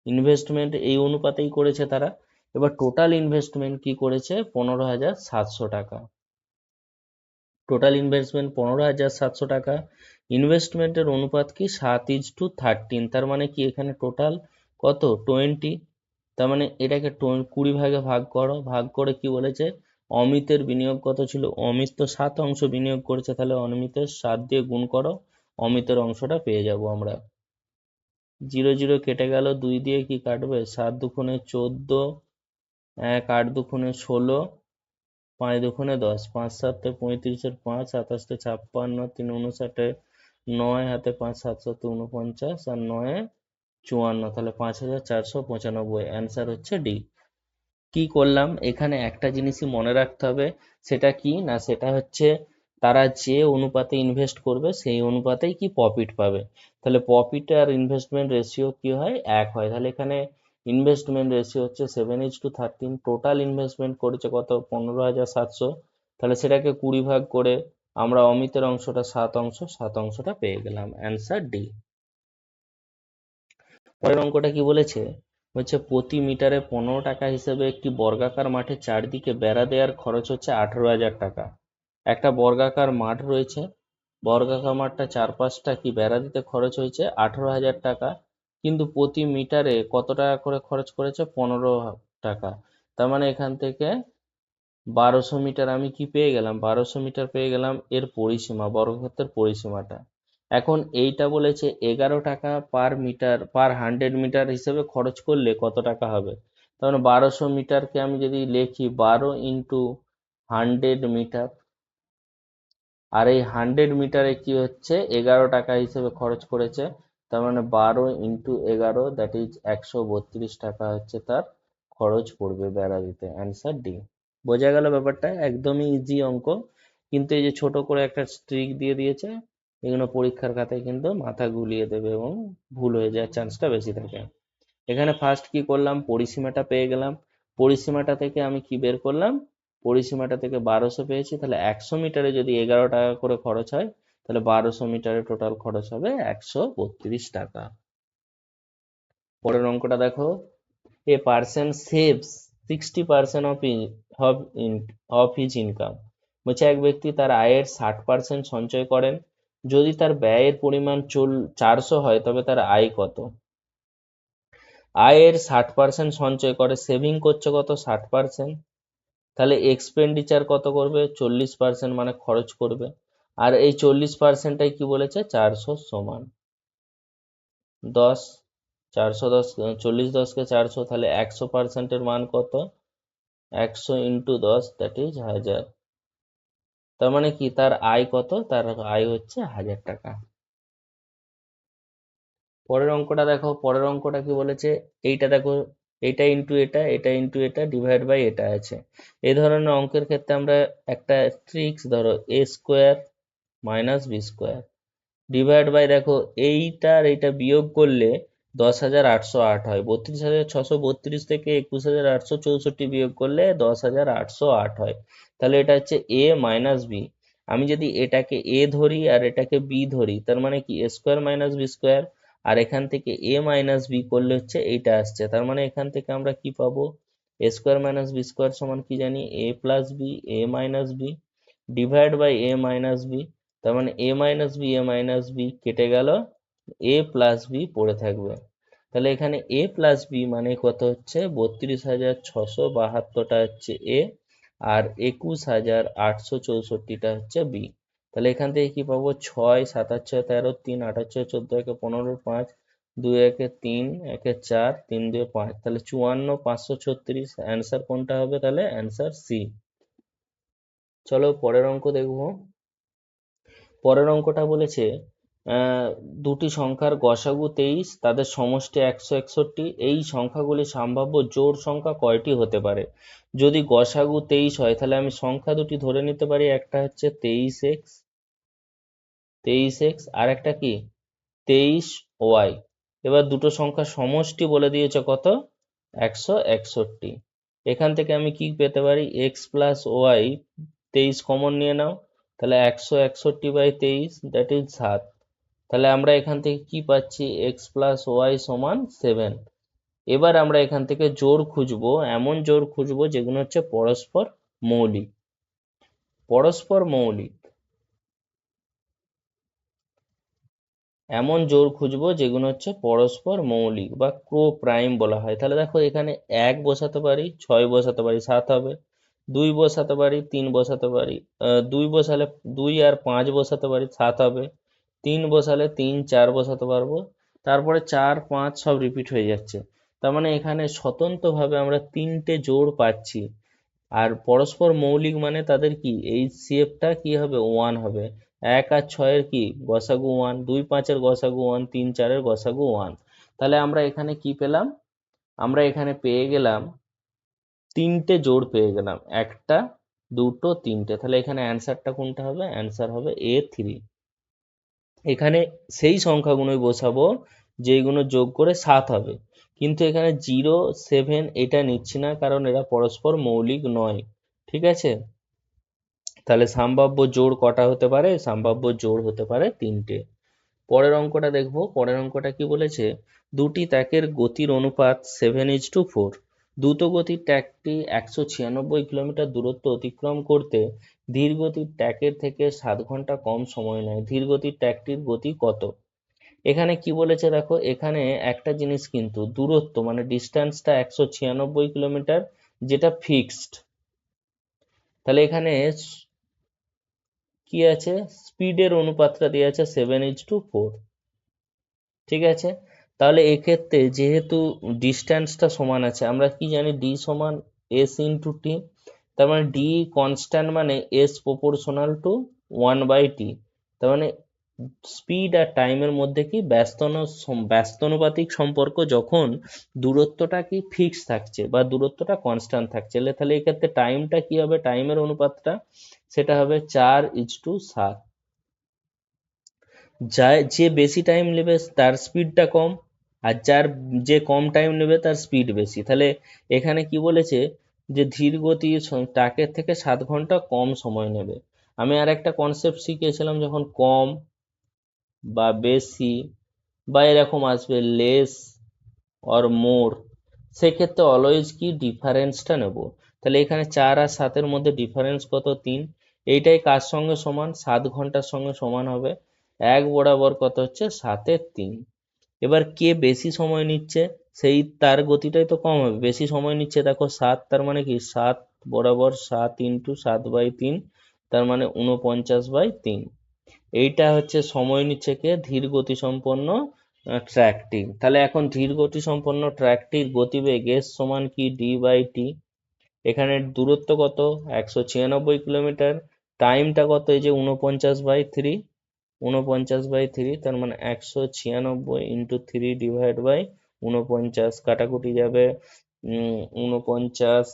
ইনভেস্টমেন্ট এই অনুপাতেই করেছে তারা। এবার টোটাল ইনভেস্টমেন্ট কি করেছে, 15,700 টাকা। টোটাল ইনভেস্টমেন্ট 15,700 টাকা। ইনভেস্টমেন্টের অনুপাত কি 7:13, তার মানে কি এখানে টোটাল কত 20। তার মানে এটাকে 20 ভাগে ভাগ করো, ভাগ করে কি বলেছে, অমিতের বিনিয়োগ কত ছিল, অমিত তো 7 অংশ বিনিয়োগ করেছে, তাহলে অমিতের 7 দিয়ে গুণ করো, অমিতের অংশটা পেয়ে যাব আমরা। 0 0 কেটে গেল, 2 দিয়ে কি কাটবে, 7 দুগুণে 14, 1 8 দুগুণে 16, 5 দুগুণে 10, 5 7 35, 5 27 56, 3 59, 9 হাতে 5 7 7 49 আর 9 54, তাহলে 5,495। অ্যান্সার হচ্ছে ডি। কি করলাম এখানে, একটা জিনিসই মনে রাখতে হবে, সেটা কি না, সেটা হচ্ছে তারা যে অনুপাতে ইনভেস্ট করবে সেই অনুপাতেই কি প্রফিট পাবে। তাহলে প্রফিট আর ইনভেস্টমেন্ট রেশিও কি হয়, এক হয়। তাহলে এখানে ইনভেস্টমেন্ট রেশিও হচ্ছে 7:13, টোটাল ইনভেস্টমেন্ট করেছে কত, 15,700, তাহলে সেটাকে 20 ভাগ করে আমরা অমিতের অংশটা 7 অংশটা পেয়ে গেলাম, অ্যান্সার ডি। পরের অঙ্কটা কি বলেছে, হচ্ছে প্রতি মিটারে 15 টাকা হিসেবে একটি বর্গাকার মাঠে চারদিকে বেড়া দেওয়ার খরচ হচ্ছে 18,000 টাকা। একটা বর্গাকার মাঠ রয়েছে, বর্গাকার মাঠটা চারপাশটা কি বেড়া দিতে খরচ হয়েছে 18,000 টাকা, কিন্তু প্রতি মিটারে কত টাকা করে খরচ করেছে, 15 টাকা। তার মানে এখান থেকে 1200 মিটার আমি কি পেয়ে গেলাম, 1200 মিটার পেয়ে গেলাম এর পরিসীমা, বর্গক্ষেত্রের পরিসীমাটা। এখন এইটা বলেছে 11 টাকা পার মিটার, পার 100 মিটার হিসেবে খরচ করলে কত টাকা হবে। তার মানে 1200 মিটারকে আমি যদি লিখি 12 × 100 মিটার, আর এই 100 মিটারে কি হচ্ছে 11 টাকা হিসেবে খরচ করেছে, তার মানে 12 × 11, দ্যাট ইজ 132 টাকা হচ্ছে তার খরচ পড়বে বেড়া দিতে, অ্যান্সার ডি। বোঝা গেল ব্যাপারটা, একদমই ইজি অঙ্ক, কিন্তু এই যে ছোট করে একটা ট্রিক দিয়ে দিয়েছে, এগুলো পরীক্ষার খাতায় কিন্তু মাথা গুলিয়ে দেবে এবং ভুল হয়ে যাওয়ার চান্সটা বেশি থাকে। এখানে ফার্স্ট কি করলাম, পরিসীমাটা পেয়ে গেলাম, পরিসীমাটা থেকে আমি কি বের করলাম, পরিসীমাটা থেকে 1200 পেয়েছি, তাহলে 100 মিটারে যদি 11 টাকা করে খরচ হয়, তাহলে 1200 মিটারে টোটাল খরচ হবে 132 টাকা। পরের অঙ্কটা দেখো, a person saves 60% of his income. বলছে এক ব্যক্তি তার আয়ের 60% সঞ্চয় করেন, যদি তার ব্যয়ের পরিমাণ 400 হয় তবে তার আয় কত। আয়ের 60% সঞ্চয় করে, সেভিং করছে কত 60%, তাহলে এক্সপেন্ডিচার কত করবে 40%, মানে খরচ করবে। আর এই 40%টাই কি বলেছে, 400 সমান 10, 410, 40 10 কে 400, তাহলে 100%-এর মান কত, 100 × 10, দ্যাট ইজ 1000। তার মানে কি তার আয় কত, তার আয় হচ্ছে 1000 টাকা। পরের অঙ্কটা দেখো, পরের অঙ্কটা কি বলেছে, এইটা দেখো, এটা ইন্টু এটা, এটা ইন্টু এটা, ডিভাইড বাই এটা আছে। এই ধরনের অঙ্কের ক্ষেত্রে আমরা একটা ট্রিক্স, ধরো a² - b² ডিভাইড বাই, দেখো এইটা আর এইটা বিয়োগ করলে 10,808 হয়, 32,632 থেকে 21,864 বিয়োগ করলে 10,808 হয়। তাহলে এটা হচ্ছে a মাইনাস বি। আমি যদি এটাকে a ধরি আর এটাকে b ধরি, তার মানে কি a² - b², আর এখান থেকে a মাইনাস বি করলে হচ্ছে এইটা আসছে, তার মানে এখান থেকে আমরা কি পাবো, a² - b² সমান কি জানি, a plus B, a minus B, divide by a minus B. তার মানে a minus B, a minus B কেটে গেল, a প্লাস বি পড়ে থাকবে। তাহলে এখানে a প্লাস বি মানে কত হচ্ছে, 32,672টা হচ্ছে a, আর 21,864টা হচ্ছে বি। তাহলে এখান থেকে কি পাবো, 6 7 8 6 13, 3 8 8 6 14, 1 15, 5 2 1 3, 1 4, 3 2 5, তাহলে 54,536। অ্যান্সার কোনটা হবে, তাহলে অ্যান্সার সি। চলো পরের অঙ্ক দেখবো। পরের অঙ্কটা বলেছে, আহ, দুটি সংখ্যার গসাগু 23, তাদের সমষ্টি 161, এই সংখ্যাগুলি সম্ভাব্য জোড় সংখ্যা কয়টি হতে পারে। যদি গসাগু 23 হয়, তাহলে আমি সংখ্যা দুটি ধরে নিতে পারি, একটা হচ্ছে 23x, আর একটা কি 23y। এবার দুটো সংখ্যার সমষ্টি বলে দিয়েছে কত, 161। এখান থেকে আমি কি পেতে পারি, x প্লাস ওয়াই, 23 কমন নিয়ে নাও, তাহলে 161/23, দ্যাট ইজ 7। তাহলে আমরা এখান থেকে কি পাচ্ছি, এক্স প্লাস ওয়াই সমান 7। এবার আমরা এখান থেকে জোড় খুঁজবো, এমন জোড় খুঁজবো যেগুলো হচ্ছে পরস্পর মৌলিক। পরস্পর মৌলিক এমন জোড় খুঁজবো যেগুলো হচ্ছে পরস্পর মৌলিক বা ক্রো প্রাইম বলা হয়। তাহলে দেখো এখানে 1 বসাতে পারি, 6 বসাতে পারি, 7 হবে। 2 বসাতে পারি, 3 বসাতে পারি, 2 বসালে 2 আর 5 বসাতে পারি, 7 হবে। 3 বসালে 3 4 বসাতে পারবো। তারপরে 4 5 সব রিপিট হয়ে যাচ্ছে। তার মানে এখানে স্বতন্ত্রভাবে আমরা 3টে জোড় পাচ্ছি। আর পরস্পর মৌলিক মানে তাদের কি, এই সিএফটা কি হবে, 1 হবে। 1 আর 6-এর কি গসাগু 1, 2 5-এর গসাগু 1, 3 4-এর গসাগু 1। তাহলে আমরা এখানে কি পেলাম, আমরা এখানে পেয়ে গেলাম 3টে জোড় পেয়ে গেলাম, একটা দুটো তিনটে। তাহলে এখানে অ্যান্সারটা কোনটা হবে, অ্যান্সার হবে A3। এখানে সেই সংখ্যাগুলোই বসাবো যেগুলো যোগ করে 7 হবে। কিন্তু এখানে 0 7 এটা নিচ্ছি না, কারণ এরা পরস্পর মৌলিক নয়। ঠিক আছে, তাহলে সম্ভাব্য জোড় কটা হতে পারে, সম্ভাব্য জোড় হতে পারে 3টে। পরের অঙ্কটা দেখবো। পরের অঙ্কটা কি বলেছে, দুটি তাকের গতির অনুপাত 7:4। দ্রুত গতির ট্র্যাকটি 196 কিলোমিটার দূরত্ব অতিক্রম করতে ধীর গতির ট্র্যাকের থেকে 7 ঘন্টা কম সময় নেয়। ধীর গতির ট্র্যাকটির গতি কত? এখানে কি বলেছে দেখো, এখানে একটা জিনিস কিন্তু দূরত্ব মানে ডিস্টেন্সটা 196 কিলোমিটার, যেটা ফিক্সড। তাহলে এখানে কি আছে, স্পিডের অনুপাতটা দেওয়া আছে 7:4। ঠিক আছে, তাহলে এক্ষেত্রে যেহেতু ডিস্টেন্সটা সমান আছে, আমরা কি জানি ডি সমান এস ইন্টু টি। তার মানে ডি কনস্ট্যান্ট মানে এস প্রপোর্শনাল টু 1/t। তার মানে স্পিড আর টাইমের মধ্যে কি ব্যস্তানুপাতিক সম্পর্ক, যখন দূরত্বটা কি ফিক্স থাকছে বা দূরত্বটা কনস্ট্যান্ট থাকছে। তাহলে এক্ষেত্রে টাইমটা কি হবে, টাইমের অনুপাতটা সেটা হবে 4:7। যে বেশি টাইম নেবে তার স্পিডটা কম, আর যে কম টাইম নেবে তার স্পিড বেশি। তাহলে এখানে কি বলেছে, যে ধীর গতি ট্রাকের থেকে 7 ঘন্টা কম সময় নেবে। আমি আর একটা কনসেপ্ট শিখিয়েছিলাম, যখন কম বা বেশি বা এরকম আসবে লেস অর মোর, সেক্ষেত্রে অলওয়েজ কি ডিফারেন্সটা নেব। তাহলে এখানে 4 আর 7-এর মধ্যে ডিফারেন্স কত, 3। এইটাই কার সঙ্গে সমান, 7 ঘন্টার সঙ্গে সমান হবে। 1 বরাবর কত হচ্ছে, 7-3। এবার কে বেশি সময় নিচ্ছে, সেই তার গতিটাই তো কম হবে। বেশি সময় নিচ্ছে দেখো 7, তার মানে কি 7 বরাবর 7 ইন্টু 7/3, তার মানে 49/3। এইটা হচ্ছে সময় নিচ্ছে কে, ধীর গতি সম্পন্ন ট্র্যাকটির। তাহলে এখন ধীর গতি সম্পন্ন ট্র্যাকটির গতিবেগ এস সমান কি, ডি/টি। এখানে দূরত্ব কত, 196 কিলোমিটার। টাইমটা কত, এই যে 49/3, 49/3, তার মানে 196 × 3 / 49, কাটাকুটি যাবে 49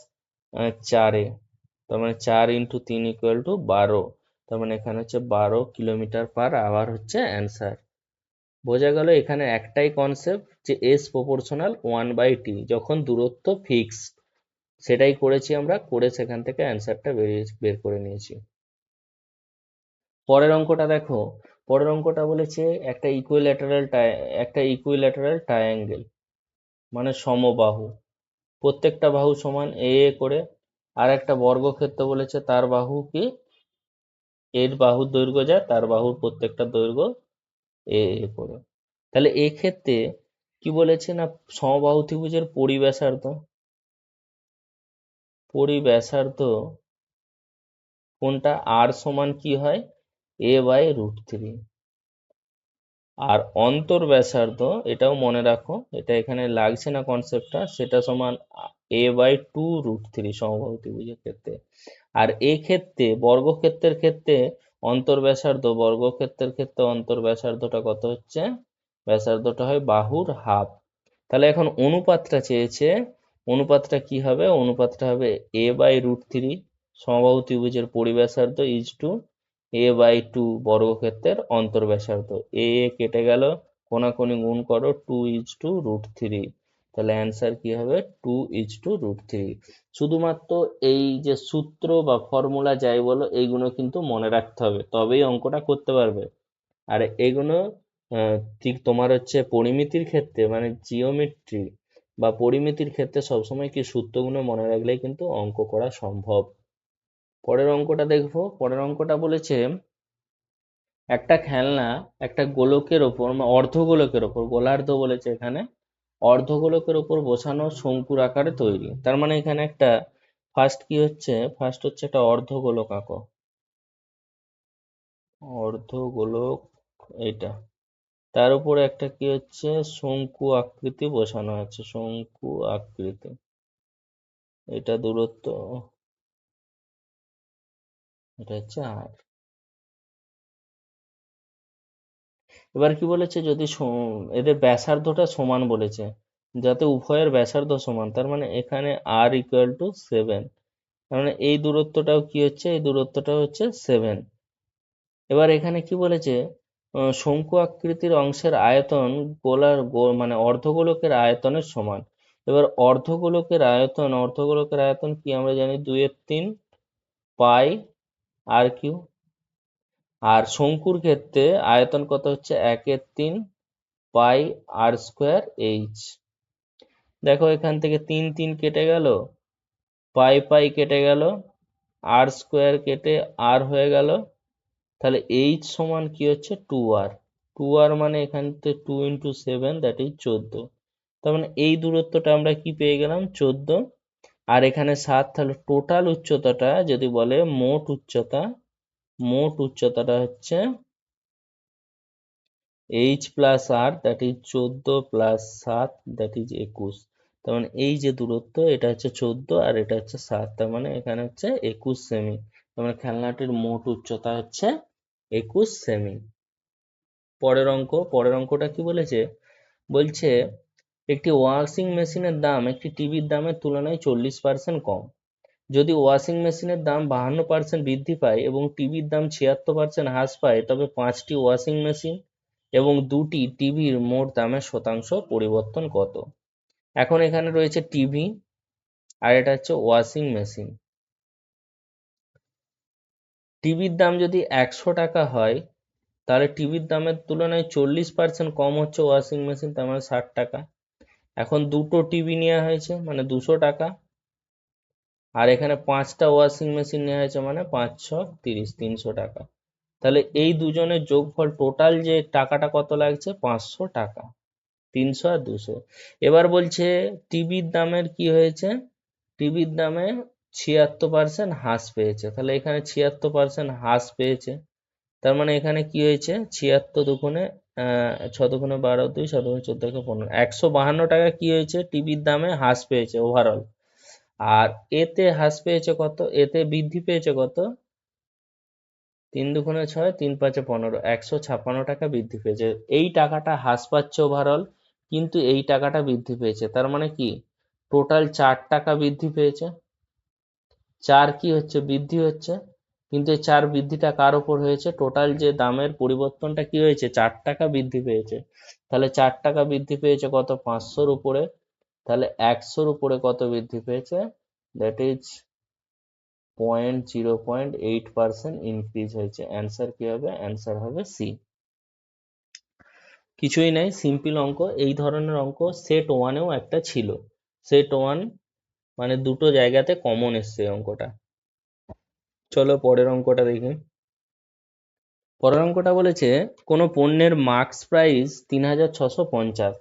4-এ, তার মানে 4 × 3 = 12। তার মানে এখানে হচ্ছে 12 কিলোমিটার/আওয়ার হচ্ছে অ্যান্সার। বোঝা গেল এখানে একটাই কনসেপ্ট, যে এস প্রপোর্শনাল 1/t, যখন দূরত্ব ফিক্সড। সেটাই করেছি আমরা, করে সেখান থেকে অ্যান্সারটা বের করে নিয়েছি। পরের অঙ্কটা দেখো। পরের অঙ্কটা বলেছে একটা ইকুইল্যাটারাল ট্রায়াঙ্গেল মানে সমবাহু, প্রত্যেকটা বাহু সমান এ এ করে। আর একটা বর্গক্ষেত্র বলেছে, তার বাহু কি, এর বাহুর দৈর্ঘ্য যা, তার বাহুর প্রত্যেকটা দৈর্ঘ্য এ এ করে। তাহলে এক্ষেত্রে কি বলেছে না, সমবাহু ত্রিভুজের পরিব্যাসার্ধ কোনটা, আর সমান কি হয়, a/√3। আর অন্তর্ব্যাসার্ধ, এটাও মনে রাখো, এটা এখানে লাগছে না কনসেপ্টটা, সেটা সমান a/2√3 সমবাহু ত্রিভুজের ক্ষেত্রে। আর এক্ষেত্রে বর্গক্ষেত্রের ক্ষেত্রে অন্তর্ব্যাসার্ধটা কত হচ্ছে, ব্যাসার্ধটা হয় বাহুর হাফ। তাহলে এখন অনুপাতটা চেয়েছে, অনুপাতটা কি হবে, অনুপাতটা হবে a/√3 সমবাহু ত্রিভুজের পরিব্যাসার্ধ a/2 বর্গক্ষেত্রের অন্তর্ব্যাসার্ধ। এ এ কেটে গেল, কোনাকুনি গুণ করো, 2:√3। তাহলে অ্যান্সার কি হবে, 2:√3। শুধুমাত্র এই যে সূত্র বা ফর্মুলা যাই বলো, এইগুলো কিন্তু মনে রাখতে হবে, তবেই অঙ্কটা করতে পারবে। আর এগুলো ঠিক তোমার হচ্ছে পরিমিতির ক্ষেত্রে মানে জিওমেট্রি বা পরিমিতির ক্ষেত্রে সবসময় কি সূত্রগুলো মনে রাখলেই কিন্তু অঙ্ক করা সম্ভব। পরের অঙ্কটা দেখবো। পরের অঙ্কটা বলেছে একটা খেলনা একটা গোলকের ওপর অর্ধগোলকের ওপর, গোলার্ধ বলেছে এখানে, অর্ধগোলকের ওপর বসানো শঙ্কুর আকারে তৈরি। তার মানে এখানে একটা ফার্স্ট হচ্ছে একটা অর্ধগোলক আঁকো। অর্ধগোলক এইটা, তার উপরে একটা কি হচ্ছে শঙ্কু আকৃতি বসানো আছে, শঙ্কু আকৃতি। এটা দূরত্ব, এটা হচ্ছে আর। এবার কি বলেছে, যদি এদের ব্যাসার্ধটা সমান বলেছে, যাতে উভয়ের ব্যাসার্ধ সমান, তার মানে এখানে আর ইকুয়াল টু 7, তার মানে এই দূরত্বটাও কি হচ্ছে, এই দূরত্বটা হচ্ছে 7। এবার এখানে কি বলেছে, শঙ্কু আকৃতির অংশের আয়তন মানে অর্ধগোলকের আয়তনের সমান। এবার অর্ধগোলকের আয়তন কি আমরা জানি, 2/3 পাই আর কিউ। আর শঙ্কুর ক্ষেত্রে আয়তন কত হচ্ছে, 1/3 পাই আর স্কোয়ার এইচ। দেখো এখান থেকে 3 3 কেটে গেল, পাই পাই কেটে গেল, আর স্কোয়ার কেটে আর হয়ে গেল, তাহলে এইচ সমান কি হচ্ছে 2r। 2r মানে এখান থেকে 2 × 7 দ্যাট ইজ 14। তার মানে এই দূরত্বটা আমরা কি পেয়ে গেলাম, 14। আর এখানে 7, তাহলে টোটাল উচ্চতাটা যদি বলে, মোট উচ্চতাটা হচ্ছে H plus R that is 14 plus 7 that is 21। তার মানে এই যে দূরত্ব এটা হচ্ছে 14 আর এটা হচ্ছে 7, তার মানে এখানে হচ্ছে 21 সেমি। তার মানে খেলনাটির মোট উচ্চতা হচ্ছে 21 সেমি। পরের অঙ্কটা কি বলেছে, বলছে একটি ওয়াশিং মেশিনের দাম একটি টিভির দামের তুলনায় 40% কম। যদি ওয়াশিং মেশিনের দাম 52% বৃদ্ধি পায় এবং টিভির দাম 76% হ্রাস পায়, তবে 5টি ওয়াশিং মেশিন এবং 2টি টিভির মোট দামের শতাংশ পরিবর্তন কত? এখন এখানে রয়েছে টিভি আর এটা হচ্ছে ওয়াশিং মেশিন। টিভির দাম যদি 100 টাকা হয়, তাহলে টিভির দামের তুলনায় 40% কম হচ্ছে ওয়াশিং মেশিন, তার মানে 60 টাকা। এখন দুটো টিভি নেওয়া হয়েছে মানে 200 টাকা, আর এখানে 5টা ওয়াশিং মেশিন নেওয়া হয়েছে মানে 5×30 300 টাকা। তাহলে এই দুজনের যোগফল টোটাল যে টাকাটা কত লাগছে, 500 টাকা। 300 আর 200। এবার বলছে টিভির দামের কি হয়েছে, টিভির দামে 76% হ্রাস পেয়েছে। তাহলে এখানে 76% হ্রাস পেয়েছে, তার মানে এখানে কি হয়েছে, 76 দুগুণে 6 দুগুণে 12 2 7 দুগুণে 14 15, 152 টাকা কি হয়েছে টিভির দামে হ্রাস পেয়েছে ওভারঅল। আর এতে হ্রাস পেয়েছে কত, এতে বৃদ্ধি পেয়েছে কত, 3 দুগুণে 6 3 5 15, 156 টাকা বৃদ্ধি পেয়েছে। এই টাকাটা হ্রাস পাচ্ছে ওভারঅল, কিন্তু এই টাকাটা বৃদ্ধি পেয়েছে, তার মানে কি টোটাল 4 টাকা বৃদ্ধি পেয়েছে। 4 কি হচ্ছে, বৃদ্ধি হচ্ছে, কিন্তু এই 4 বৃদ্ধিটা কার উপর হয়েছে, টোটাল যে দামের পরিবর্তনটা কি হয়েছে, 4 টাকা বৃদ্ধি পেয়েছে। তাহলে 4 টাকা বৃদ্ধি পেয়েছে কত, 500-র উপরে। তাহলে 100-র উপরে কত বৃদ্ধি পেয়েছে, দ্যাট ইজ 0.8% ইনক্রিজ হয়েছে। অ্যান্সার কি হবে, অ্যান্সার হবে সি। কিছুই নাই, সিম্পল অঙ্ক। এই ধরনের অঙ্ক সেট ওয়ানেও একটা ছিল। সেট ওয়ান মানে দুটো জায়গাতে কমন এসছে অঙ্কটা। চলো পরের অঙ্কটা দেখি। পরের অঙ্কটা বলেছে কোনো পণ্যের মার্কস প্রাইস 3650,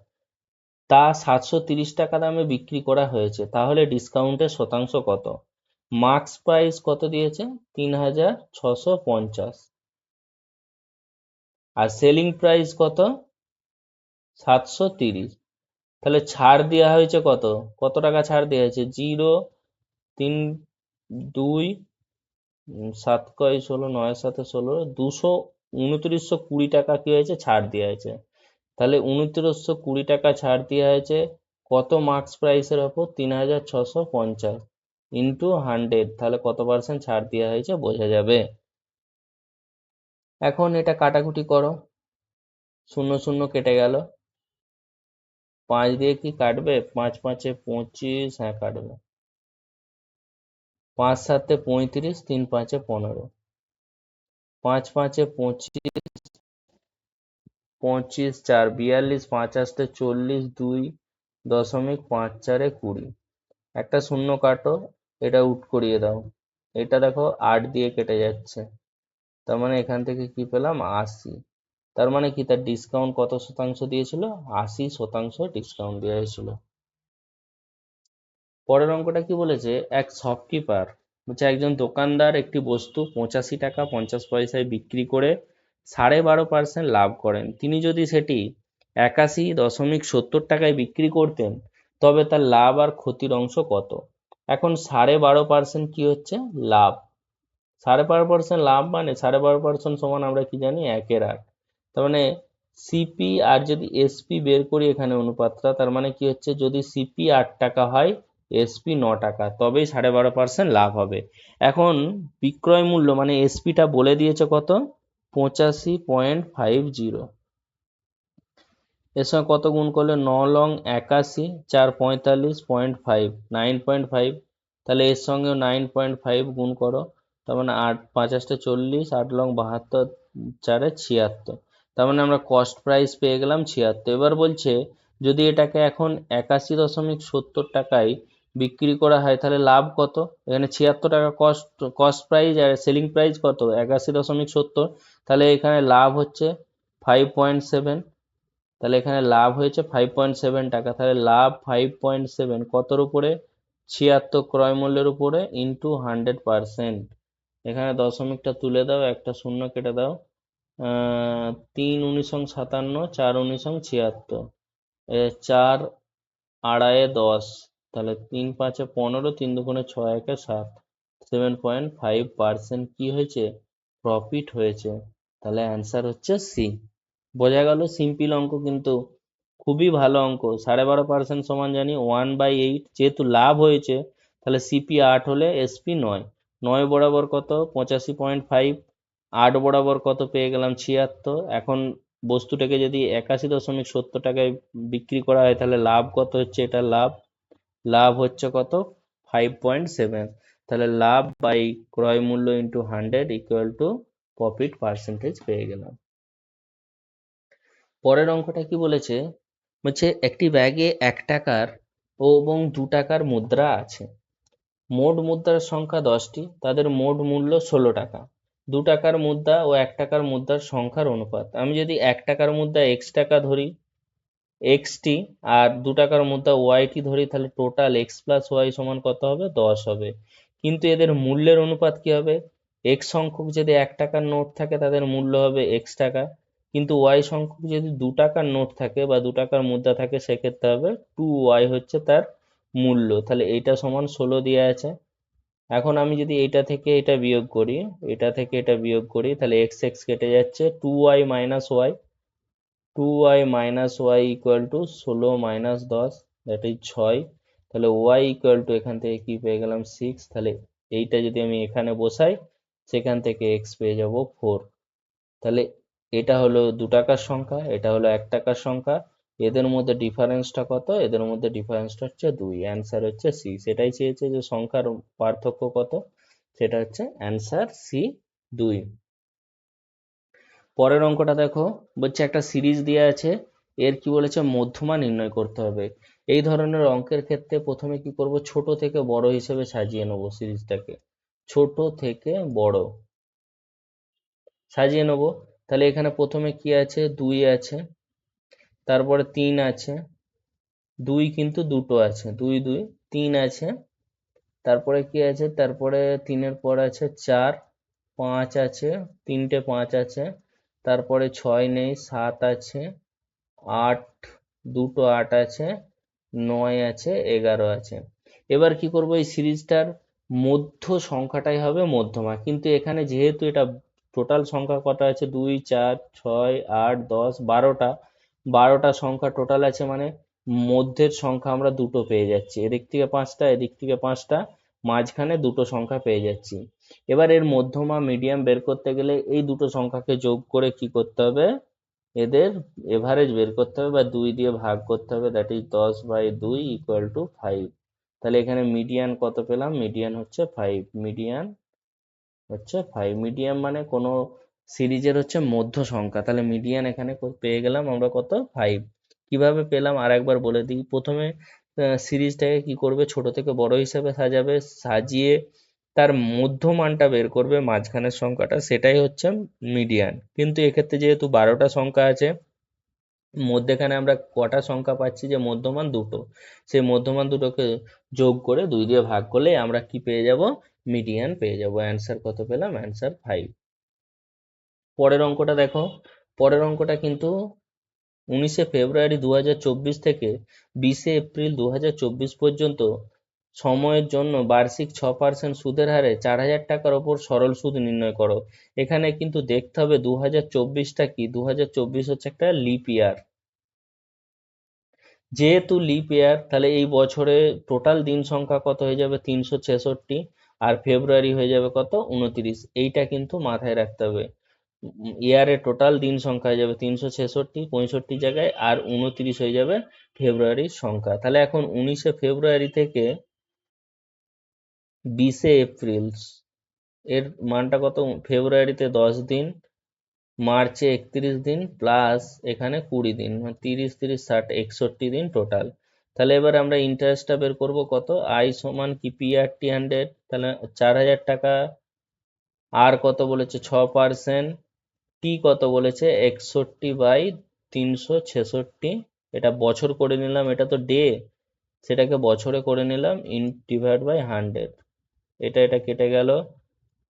তা 730 টাকা দামে বিক্রি করা হয়েছে, তাহলে ডিসকাউন্টের শতাংশ কত? মার্কস প্রাইস কত দিয়েছে, 3650, আর সেলিং প্রাইস কত, 730। তাহলে ছাড় দেওয়া হয়েছে কত, কত টাকা ছাড় দেওয়া হয়েছে, 0 3 2 7 কয় 16 9 7 16 2920 টাকা কি হয়েছে, ছাড় দেওয়া হয়েছে। তাহলে 2920 টাকা ছাড় দেওয়া হয়েছে কত মার্কস প্রাইসের ওপর, 3650 ইন্টু 100, তাহলে কত পার্সেন্ট ছাড় দেওয়া হয়েছে বোঝা যাবে। এখন এটা কাটাকুটি করো, 0 0 কেটে গেল, 5 দিয়ে কি কাটবে, 5 5 এ 25, হ্যাঁ কাটবে, 5 7 এ 35, 3 5 এ 15, 5 5 এ 25, 25 4 42 5 8 40 2.5 4 20 একটা শূন্য কাটো, এটা উঠ করিয়ে দাও, এটা দেখো 8 দিয়ে কেটে যাচ্ছে, তার মানে এখান থেকে কি পেলাম 80। তার মানে কি তার ডিসকাউন্ট কত শতাংশ দিয়েছিল? 80% ডিসকাউন্ট দেওয়া হয়েছিল। পরের অঙ্কটা কি বলেছে, এক শপকিপার বলছে একজন দোকানদার একটি বস্তু 85 টাকা 50 পয়সায় বিক্রি করে 12.5% লাভ করেন। তিনি যদি সেটি 81.70 টাকায় বিক্রি করতেন, তবে তার লাভ আর ক্ষতির অংশ কত? এখন 12.5% কি হচ্ছে? লাভ। 12.5% লাভ মানে 12.5% সমান আমরা কি জানি? 1/8। তার মানে সিপি আর যদি এসপি বের করি এখানে অনুপাতটা, তার মানে কি হচ্ছে, যদি সিপি 8 টাকা হয়, এসপি 9 টাকা, তবেই 12.5% লাভ হবে। এখন বিক্রয় মূল্য মানে এসপিটা বলে দিয়েছে কত? 85.50। এর সঙ্গে কত গুণ করলে? 9 লং 81, 4 45.5, 9.5। তাহলে এর সঙ্গেও 9.5 গুণ করো, তার মানে 8 5 8 40, 8 লং 72, 4 76। তার মানে আমরা কস্ট প্রাইস পেয়ে গেলাম 76। এবার বলছে যদি এটাকে এখন 81.70 টাকায় বিক্রি করা হয় তাহলে লাভ কত? এখানে 76 টাকা কস্ট প্রাইস আর সেলিং প্রাইস কত? 81.70। তাহলে এখানে লাভ হচ্ছে 5.7। তাহলে এখানে লাভ হয়েছে 5.7 টাকা। তাহলে লাভ 5.7 কতর উপরে? 76 ক্রয় মূল্যের উপরে ইন্টু 100%। এখানে দশমিকটা তুলে দাও, একটা শূন্য কেটে দাও। 3 19 57, 4 19 76, 4 আড়াই 10, তাহলে 3 5 15, 3 2 6 1 7, 7.5% কি হয়েছে? প্রফিট হয়েছে। তাহলে অ্যান্সার হচ্ছে সি। বোঝা গেল? সিম্পল অঙ্ক কিন্তু খুবই ভালো অঙ্ক। 12.5% সমান জানি 1/8, যেহেতু লাভ হয়েছে তাহলে সিপি 8 হলে এসপি 9। 9 বরাবর কত? 85.5। 8 বরাবর কত পেয়ে গেলাম? 76। এখন বস্তুটাকে যদি 81.70 টাকায় বিক্রি করা হয় তাহলে লাভ কত হচ্ছে? এটা লাভ, লাভ হচ্ছে কত? 5.7। তাহলে লাভ বাই ক্রয় মূল্য into 100 equal to profit percentage পেয়ে গেলাম। পরের অঙ্কটা কি বলেছে, বলছে একটি ব্যাগে 1 টাকার এবং 2 টাকার মুদ্রা আছে। মোট মুদ্রার সংখ্যা 10টি, তাদের মোট মূল্য 16 টাকা। 2 টাকার মুদ্রা ও 1 টাকার মুদ্রার সংখ্যার অনুপাত। আমি যদি 1 টাকার মুদ্রা x টাকা ধরি, x টি, আর 2 টাকার মুদ্রা y টি ধরি, তাহলে টোটাল x প্লাস ওয়াই সমান কত হবে? 10 হবে। কিন্তু এদের মূল্যের অনুপাত কি হবে? x সংখ্যক যদি 1 টাকার নোট থাকে তাদের মূল্য হবে x টাকা, কিন্তু y সংখ্যক যদি 2 টাকার নোট থাকে বা 2 টাকার মুদ্রা থাকে সেক্ষেত্রে হবে 2y হচ্ছে তার মূল্য। তাহলে এইটা সমান 16 দিয়ে আছে। এখন আমি যদি এইটা থেকে এটা বিয়োগ করি, এটা থেকে এটা বিয়োগ করি, তাহলে x x কেটে যাচ্ছে, 2y minus Y, 2y minus Y equal to 16 minus 10, that is 6। তাহলে y ইকুয়াল টু এখান থেকে কি পেয়ে গেলাম? 6। তাহলে এইটা যদি আমি এখানে বসাই, সেখান থেকে x পেয়ে যাব 4। তাহলে এটা হলো 2 টাকার সংখ্যা, এটা হলো 1 টাকার সংখ্যা। এদের মধ্যে ডিফারেন্সটা কত? এদের মধ্যে ডিফারেন্সটা হচ্ছে 2। অ্যান্সার হচ্ছে সি। সেটাই চেয়েছে যে সংখ্যার পার্থক্য কত, সেটা হচ্ছে অ্যান্সার সি 2। পরের অঙ্কটা দেখো, বলছে একটা সিরিজ দেওয়া আছে, এর কি বলেছে? মধ্যমা নির্ণয় করতে হবে। এই ধরনের অঙ্কের ক্ষেত্রে প্রথমে কি করব? ছোট থেকে বড় হিসেবে সাজিয়ে নেব সিরিজটাকে, ছোট থেকে বড় সাজিয়ে নেব। তাহলে এখানে প্রথমে কি আছে? 2 আছে, তারপরে 3 আছে, 2 কিন্তু দুটো আছে, 2 2 3 আছে, তারপরে কি আছে? তারপরে 3-এর পর আছে 4, 5 আছে, 3টে 5 আছে, তারপরে 6 নেই, 7 আছে, 8, দুটো 8 আছে, 9 আছে, 11 আছে। এবার কি করব? এই সিরিজটার মধ্য সংখ্যাটাই হবে মধ্যমা, কিন্তু এখানে যেহেতু এটা টোটাল সংখ্যা কত আছে? 2 4 6 8 10 12টা, 12টা সংখ্যা টোটাল আছে, মানে মধ্যের সংখ্যা আমরা দুটো পেয়ে যাচ্ছি, এদিক থেকে 5টা, এদিক থেকে 5টা, মাঝখানে দুটো সংখ্যা পেয়ে যাচ্ছি। এবার এর মধ্যমা মিডিয়াম বের করতে গেলে এই দুটো সংখ্যাকে যোগ করে কি করতে হবে? এদের এভারেজ বের করতে হবে বা 2 দিয়ে ভাগ করতে হবে, দ্যাট ইজ 10/2 ইকুয়াল টু 5। তাহলে এখানে মিডিয়ান কত পেলাম? মিডিয়ান হচ্ছে 5। মিডিয়ান হচ্ছে 5। মিডিয়ান মানে কোনো সিরিজের হচ্ছে মধ্য সংখ্যা। তাহলে মিডিয়ান এখানে পেয়ে গেলাম আমরা কত, 5। কিভাবে পেলাম আর একবার বলে দিই। প্রথমে সিরিজটাকে কি করবে, ছোট থেকে বড় হিসেবে সাজাবে, সাজিয়ে তার মধ্যমানটা বের করবে, মাঝখানের সংখ্যাটা, সেটাই হচ্ছে মিডিয়ান। কিন্তু এক্ষেত্রে যেহেতু 12টা সংখ্যা আছে, মধ্যেখানে আমরা কটা সংখ্যা পাচ্ছি, যে মধ্যমান দুটো, সেই মধ্যমান দুটোকে যোগ করে 2 দিয়ে ভাগ করলে আমরা কি পেয়ে যাব, মিডিয়ান পেয়ে যাব। অ্যান্সার কত পেলাম, অ্যান্সার 5। পরের অঙ্কটা দেখো। পরের অঙ্কটা কিন্তু 19শে ফেব্রুয়ারি 2024 থেকে 20শে এপ্রিল 2024 পর্যন্ত সময়ের জন্য বার্ষিক 6% সুদের হারে 4,000 টাকার ওপর সরল সুদ নির্ণয় করো। এখানে কিন্তু দেখতে হবে 2024টা কি, 2024 হচ্ছে একটা লিপ ইয়ার। যেহেতু লিপ ইয়ার, তাহলে এই বছরে টোটাল দিন সংখ্যা কত হয়ে যাবে, 366, আর ফেব্রুয়ারি হয়ে যাবে কত, 29। এইটা কিন্তু মাথায় রাখতে হবে। ইয়ারে টোটাল দিন সংখ্যা হয়ে যাবে 366, 65 জায়গায়, আর 29 হয়ে যাবে ফেব্রুয়ারির সংখ্যা। তাহলে এখন 19শে ফেব্রুয়ারি থেকে 20শে এপ্রিল এর মানটা কত, ফেব্রুয়ারিতে 10 দিন, মার্চে 31 দিন, প্লাস এখানে 20 দিন, মানে 30, 30, 60, 61 দিন টোটাল। তাহলে এবার আমরা ইন্টারেস্টটা বের করবো কত, আই সমান কি, PRT 100, তাহলে 4,000 টাকা, আর কত বলেছে 6%, টি কত বলেছে 61/366। এটা বছর করে নিলাম, এটা তো ডে, সেটাকে বছরে করে নিলাম, ডিভাইড বাই 100। এটা কেটে গেল,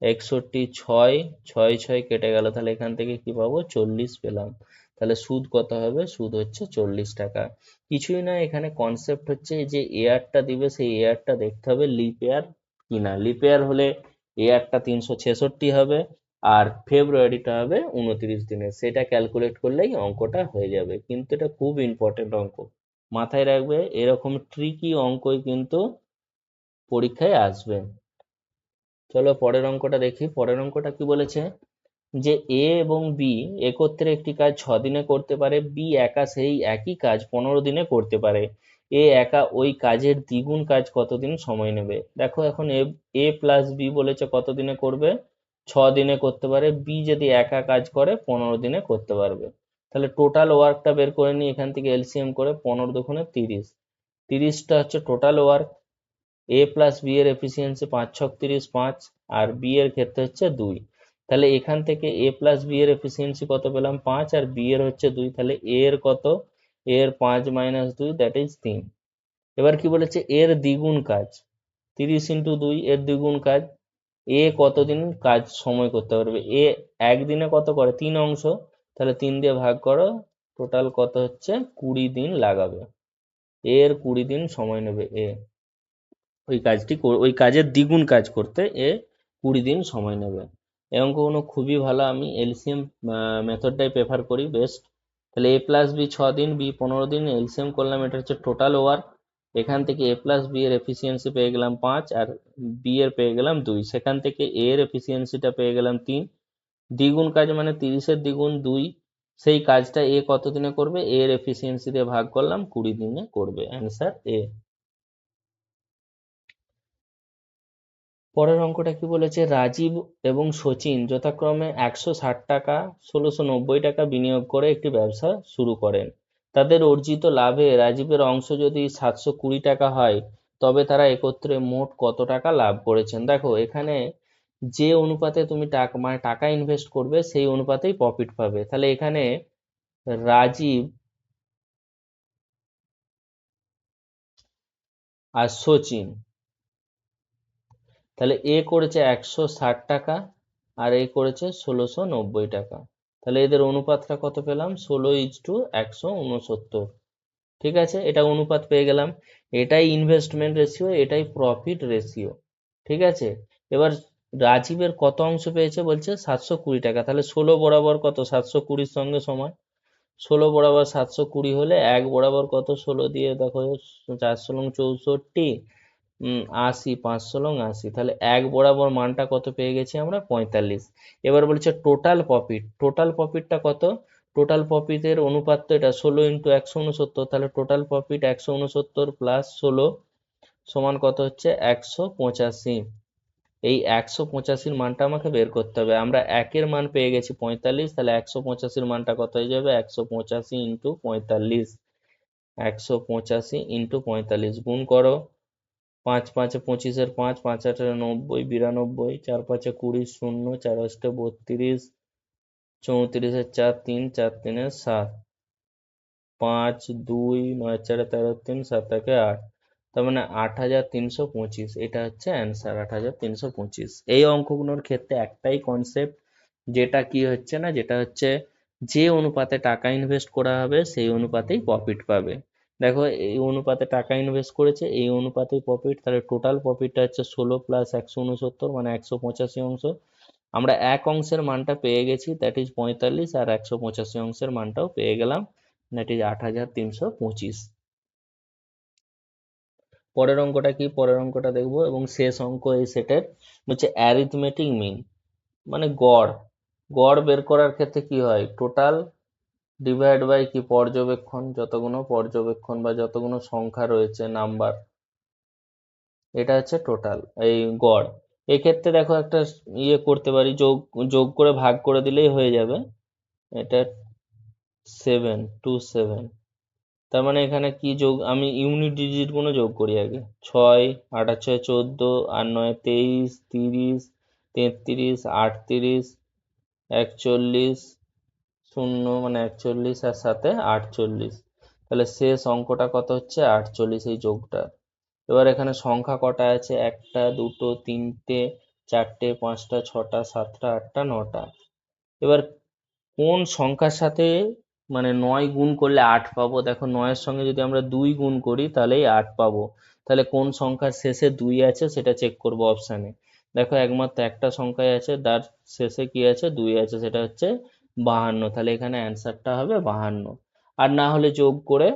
61, 6, 6, 6 কেটে গেল, তাহলে এখান থেকে কি পাবো, 40 পেলাম। তাহলে সুদ কত হবে, সুদ হচ্ছে 40 টাকা। কিছুই না, এখানে কনসেপ্ট হচ্ছে যে এয়ারটা দিবে, সেই এয়ারটা দেখতে হবে লিপ এয়ার কিনা। লিপ এয়ার হলে এয়ারটা 366 হবে, আর ফেব্রুয়ারিটা হবে 29 দিনের, সেটা ক্যালকুলেট করলেই অঙ্কটা হয়ে যাবে। কিন্তু এটা খুব ইম্পর্টেন্ট অঙ্ক, মাথায় রাখবে, এরকম ট্রিকি অঙ্কই কিন্তু পরীক্ষায় আসবে। চলো পরের অঙ্কটা দেখি। পরের অঙ্কটা কি বলেছে, যে এ এবং বি একত্রে একটি কাজ 6 দিনে করতে পারে, বি একা সেই একই কাজ 15 দিনে করতে পারে। এ একা ওই কাজের দ্বিগুণ কাজ কতদিন সময় নেবে। দেখো এখন এ প্লাস বি বলেছে কত দিনে করবে, 6 দিনে করতে পারে। বি যদি একা কাজ করে 15 দিনে করতে পারবে। তাহলে টোটাল ওয়ার্কটা বের করে নিই এখান থেকে, এলসিএম করে, 15 দুগুণে 30, 30টা হচ্ছে টোটাল ওয়ার্ক। এ প্লাস বি এর এফিসিয়েন্সি 5×6 = 5, আর বি এর ক্ষেত্রে হচ্ছে 2। তাহলে এখান থেকে এ প্লাস বি এর এফিসিয়েন্সি কত পেলাম, 5, আর বি এর হচ্ছে 2। তাহলে এ এর কত, এর 5 - 2, দ্যাট ইজ 3। এবার কি বলেছে, এর দ্বিগুণ কাজ, 30 × 2 এর দ্বিগুণ কাজ। এ কতদিন কাজ সময় করতে পারবে, এ একদিনে কত করে, 3 অংশ, তাহলে 3 দিয়ে ভাগ করো, টোটাল কত হচ্ছে, 20 দিন লাগাবে। এর 20 দিন সময় নেবে এ ওই কাজের দ্বিগুণ কাজ করতে, এ 20 দিন সময় নেবে। এই অঙ্কগুলো খুবই ভালো, আমি এলসিএম মেথডটাই প্রেফার করি বেস্ট। তাহলে এ প্লাস বি 6 দিন, বি 15 দিন, এলসিএম করলাম, এটা হচ্ছে টোটাল ওয়ার্ক। এখান থেকে এ প্লাস বি এর এফিসিয়েন্সি পেয়ে গেলাম 5, আর বি এর পেয়ে গেলাম 2। সেখান থেকে এ এর এফিসিয়েন্সিটা পেয়ে গেলাম 3। দ্বিগুণ কাজ মানে 30-এর দ্বিগুণ 2, সেই কাজটা এ কত দিনে করবে, এ এর এফিসিয়েন্সি দিয়ে ভাগ করলাম, 20 দিনে করবে। অ্যান্সার এ। পরের অঙ্কটা কি বলেছে, রাজীব এবং সচিন যথাক্রমে 160 টাকা, 1690 টাকা বিনিয়োগ করে একটি ব্যবসা শুরু করেন। তাদের অর্জিত লাভে রাজীবের অংশ যদি 720 টাকা হয়, তবে তারা একত্রে মোট কত টাকা লাভ করেছেন। দেখো এখানে যে অনুপাতে তুমি টাকা, মানে টাকা ইনভেস্ট করবে, সেই অনুপাতেই প্রফিট পাবে। তাহলে এখানে রাজীব আর সচিন, তাহলে এ করেছে 160 টাকা, আর এ করেছে 1690 টাকা। তাহলে এদের অনুপাতটা কত পেলাম, 16:169। ঠিক আছে, এটা অনুপাত পেয়ে গেলাম। এটাই ইনভেস্টমেন্ট রেশিও, এটাই প্রফিট রেশিও। ঠিক আছে, এবার রাজীবের কত অংশ পেয়েছে বলছে, 720 টাকা। তাহলে 16 বরাবর কত, 720-র সঙ্গে সমান। 16 বরাবর 720 হলে 1 বরাবর কত, 16 দিয়ে দেখো, 4×64, 80, 5×80, তাহলে 1 বরাবর মানটা কত পেয়ে গেছি আমরা, 45। এবার বলছে টোটাল প্রফিট, টোটাল প্রফিটটা কত, টোটাল প্রফিটের অনুপাত তো এটা, 16×169, তাহলে টোটাল প্রফিট 169 + 16 সমান কত হচ্ছে, 185। এই 185-র মানটা আমাকে বের করতে হবে। আমরা একের মান পেয়ে গেছি 45, তাহলে 185-র মানটা কত হয়ে যাবে? 185 ইন্টু 45, 185 ইন্টু 45 গুণ করো। 5 5 25-এর 5, 5 8 90, 92, 4 5 20, 0, 4 8 32, 34-এর 4 3, 4 3-এর 7, 5 2, 9 4 13 3, 7 1 8, তার মানে 8325। এটা হচ্ছে অ্যান্সার, 8325। এই অঙ্কগুলোর ক্ষেত্রে একটাই কনসেপ্ট, যেটা কি হচ্ছে না, যেটা হচ্ছে যে অনুপাতে টাকা ইনভেস্ট করা হবে সেই অনুপাতেই প্রফিট পাবে। দেখো এই অনুপাতে টাকা ইনভেস্ট করেছে, এই অনুপাতেই প্রফিট, তাহলে টোটাল প্রফিটটা হচ্ছে 16 প্লাস 169, মানে 185 অংশ। আমরা এক অংশের মানটা পেয়ে গেছি, দ্যাট ইজ 45, আর 185 অংশের মানটাও পেয়ে গেলাম, দ্যাট ইজ 8325। পরের অঙ্কটা কি? পরের অঙ্কটা দেখবো এবং শেষ অঙ্ক এই সেটের, হচ্ছে অ্যারিথমেটিক মিন, মানে গড়। গড় বের করার ক্ষেত্রে কি হয়? টোটাল ডিভাইড বাই কি? পর্যবেক্ষণ, যতগুলো পর্যবেক্ষণ বা যতগুলো সংখ্যা রয়েছে নাম্বার, এটা হচ্ছে টোটাল, এই গড়। এক্ষেত্রে দেখো একটা ইয়ে করতে পারি, যোগ যোগ করে ভাগ করে দিলেই হয়ে যাবে। এটা 727, তার মানে এখানে কি যোগ, আমি ইউনিট ডিজিট গুলো যোগ করি আগে। 6, 8 আর 6 14, আর 9 23, 30, 33, 38, 41, 0, মানে 41, আর সাথে 48, তাহলে শেষ অঙ্কটা কত হচ্ছে? 48, এই যোগটা। এবার এখানে সংখ্যা কটা আছে? 1টা 2টো 3টে 4টে 5টা 6টা 7টা 8টা 9টা। এবার কোন সংখ্যার সাথে মানে 9 গুণ করলে 8 পাবো? দেখো 9-এর সঙ্গে যদি আমরা 2 গুণ করি তাহলেই 8 পাবো। তাহলে কোন সংখ্যার শেষে 2 আছে সেটা চেক করবো অপশানে। দেখো একমাত্র একটা সংখ্যায় আছে যার শেষে কি আছে? 2 আছে, সেটা হচ্ছে 52। তাহলে এখানে অ্যান্সারটা হবে 52। আর না হলে যোগ করে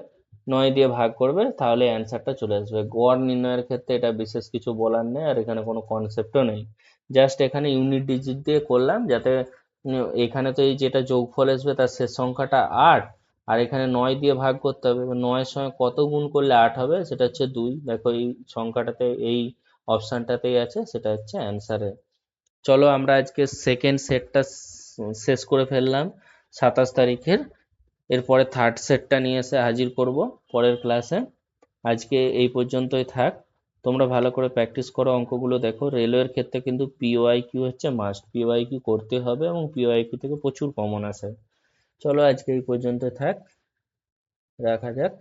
9 দিয়ে ভাগ করবে, তাহলে অ্যান্সারটা চলে আসবে। গড় নির্ণয়ের ক্ষেত্রে এটা বিশেষ কিছু বলার নেই, আর এখানে কোনো কনসেপ্টও নেই। জাস্ট এখানে ইউনিট ডিজিট দিয়ে করলাম, যাতে এখানে তো এই যেটা যোগফল আসবে তার শেষ সংখ্যাটা 8, আর এখানে 9 দিয়ে ভাগ করতে হবে। 9-এর সঙ্গে কত গুণ করলে 8 হবে? সেটা হচ্ছে 2। দেখো এই সংখ্যাটাতে, এই অপশনটাতেই আছে, সেটা হচ্ছে অ্যান্সারে। চলো আমরা আজকে সেকেন্ড সেটটা শেষ করে ফেললাম 27 তারিখের। এরপরে থার্ড সেটটা নিয়ে এসে হাজির করব পরের ক্লাসে। আজকে এই পর্যন্তই থাক। তোমরা ভালো করে প্র্যাকটিস করো, অঙ্কগুলো দেখো। রেলওয়ের ক্ষেত্রে কিন্তু পিওআইকিউ হচ্ছে মাস্ট, পিওআইকিউ করতে হবে এবং পিওআইকিউ থেকে প্রচুর কমন আসে। চলো আজকে এই পর্যন্ত থাক, রাখা যাক।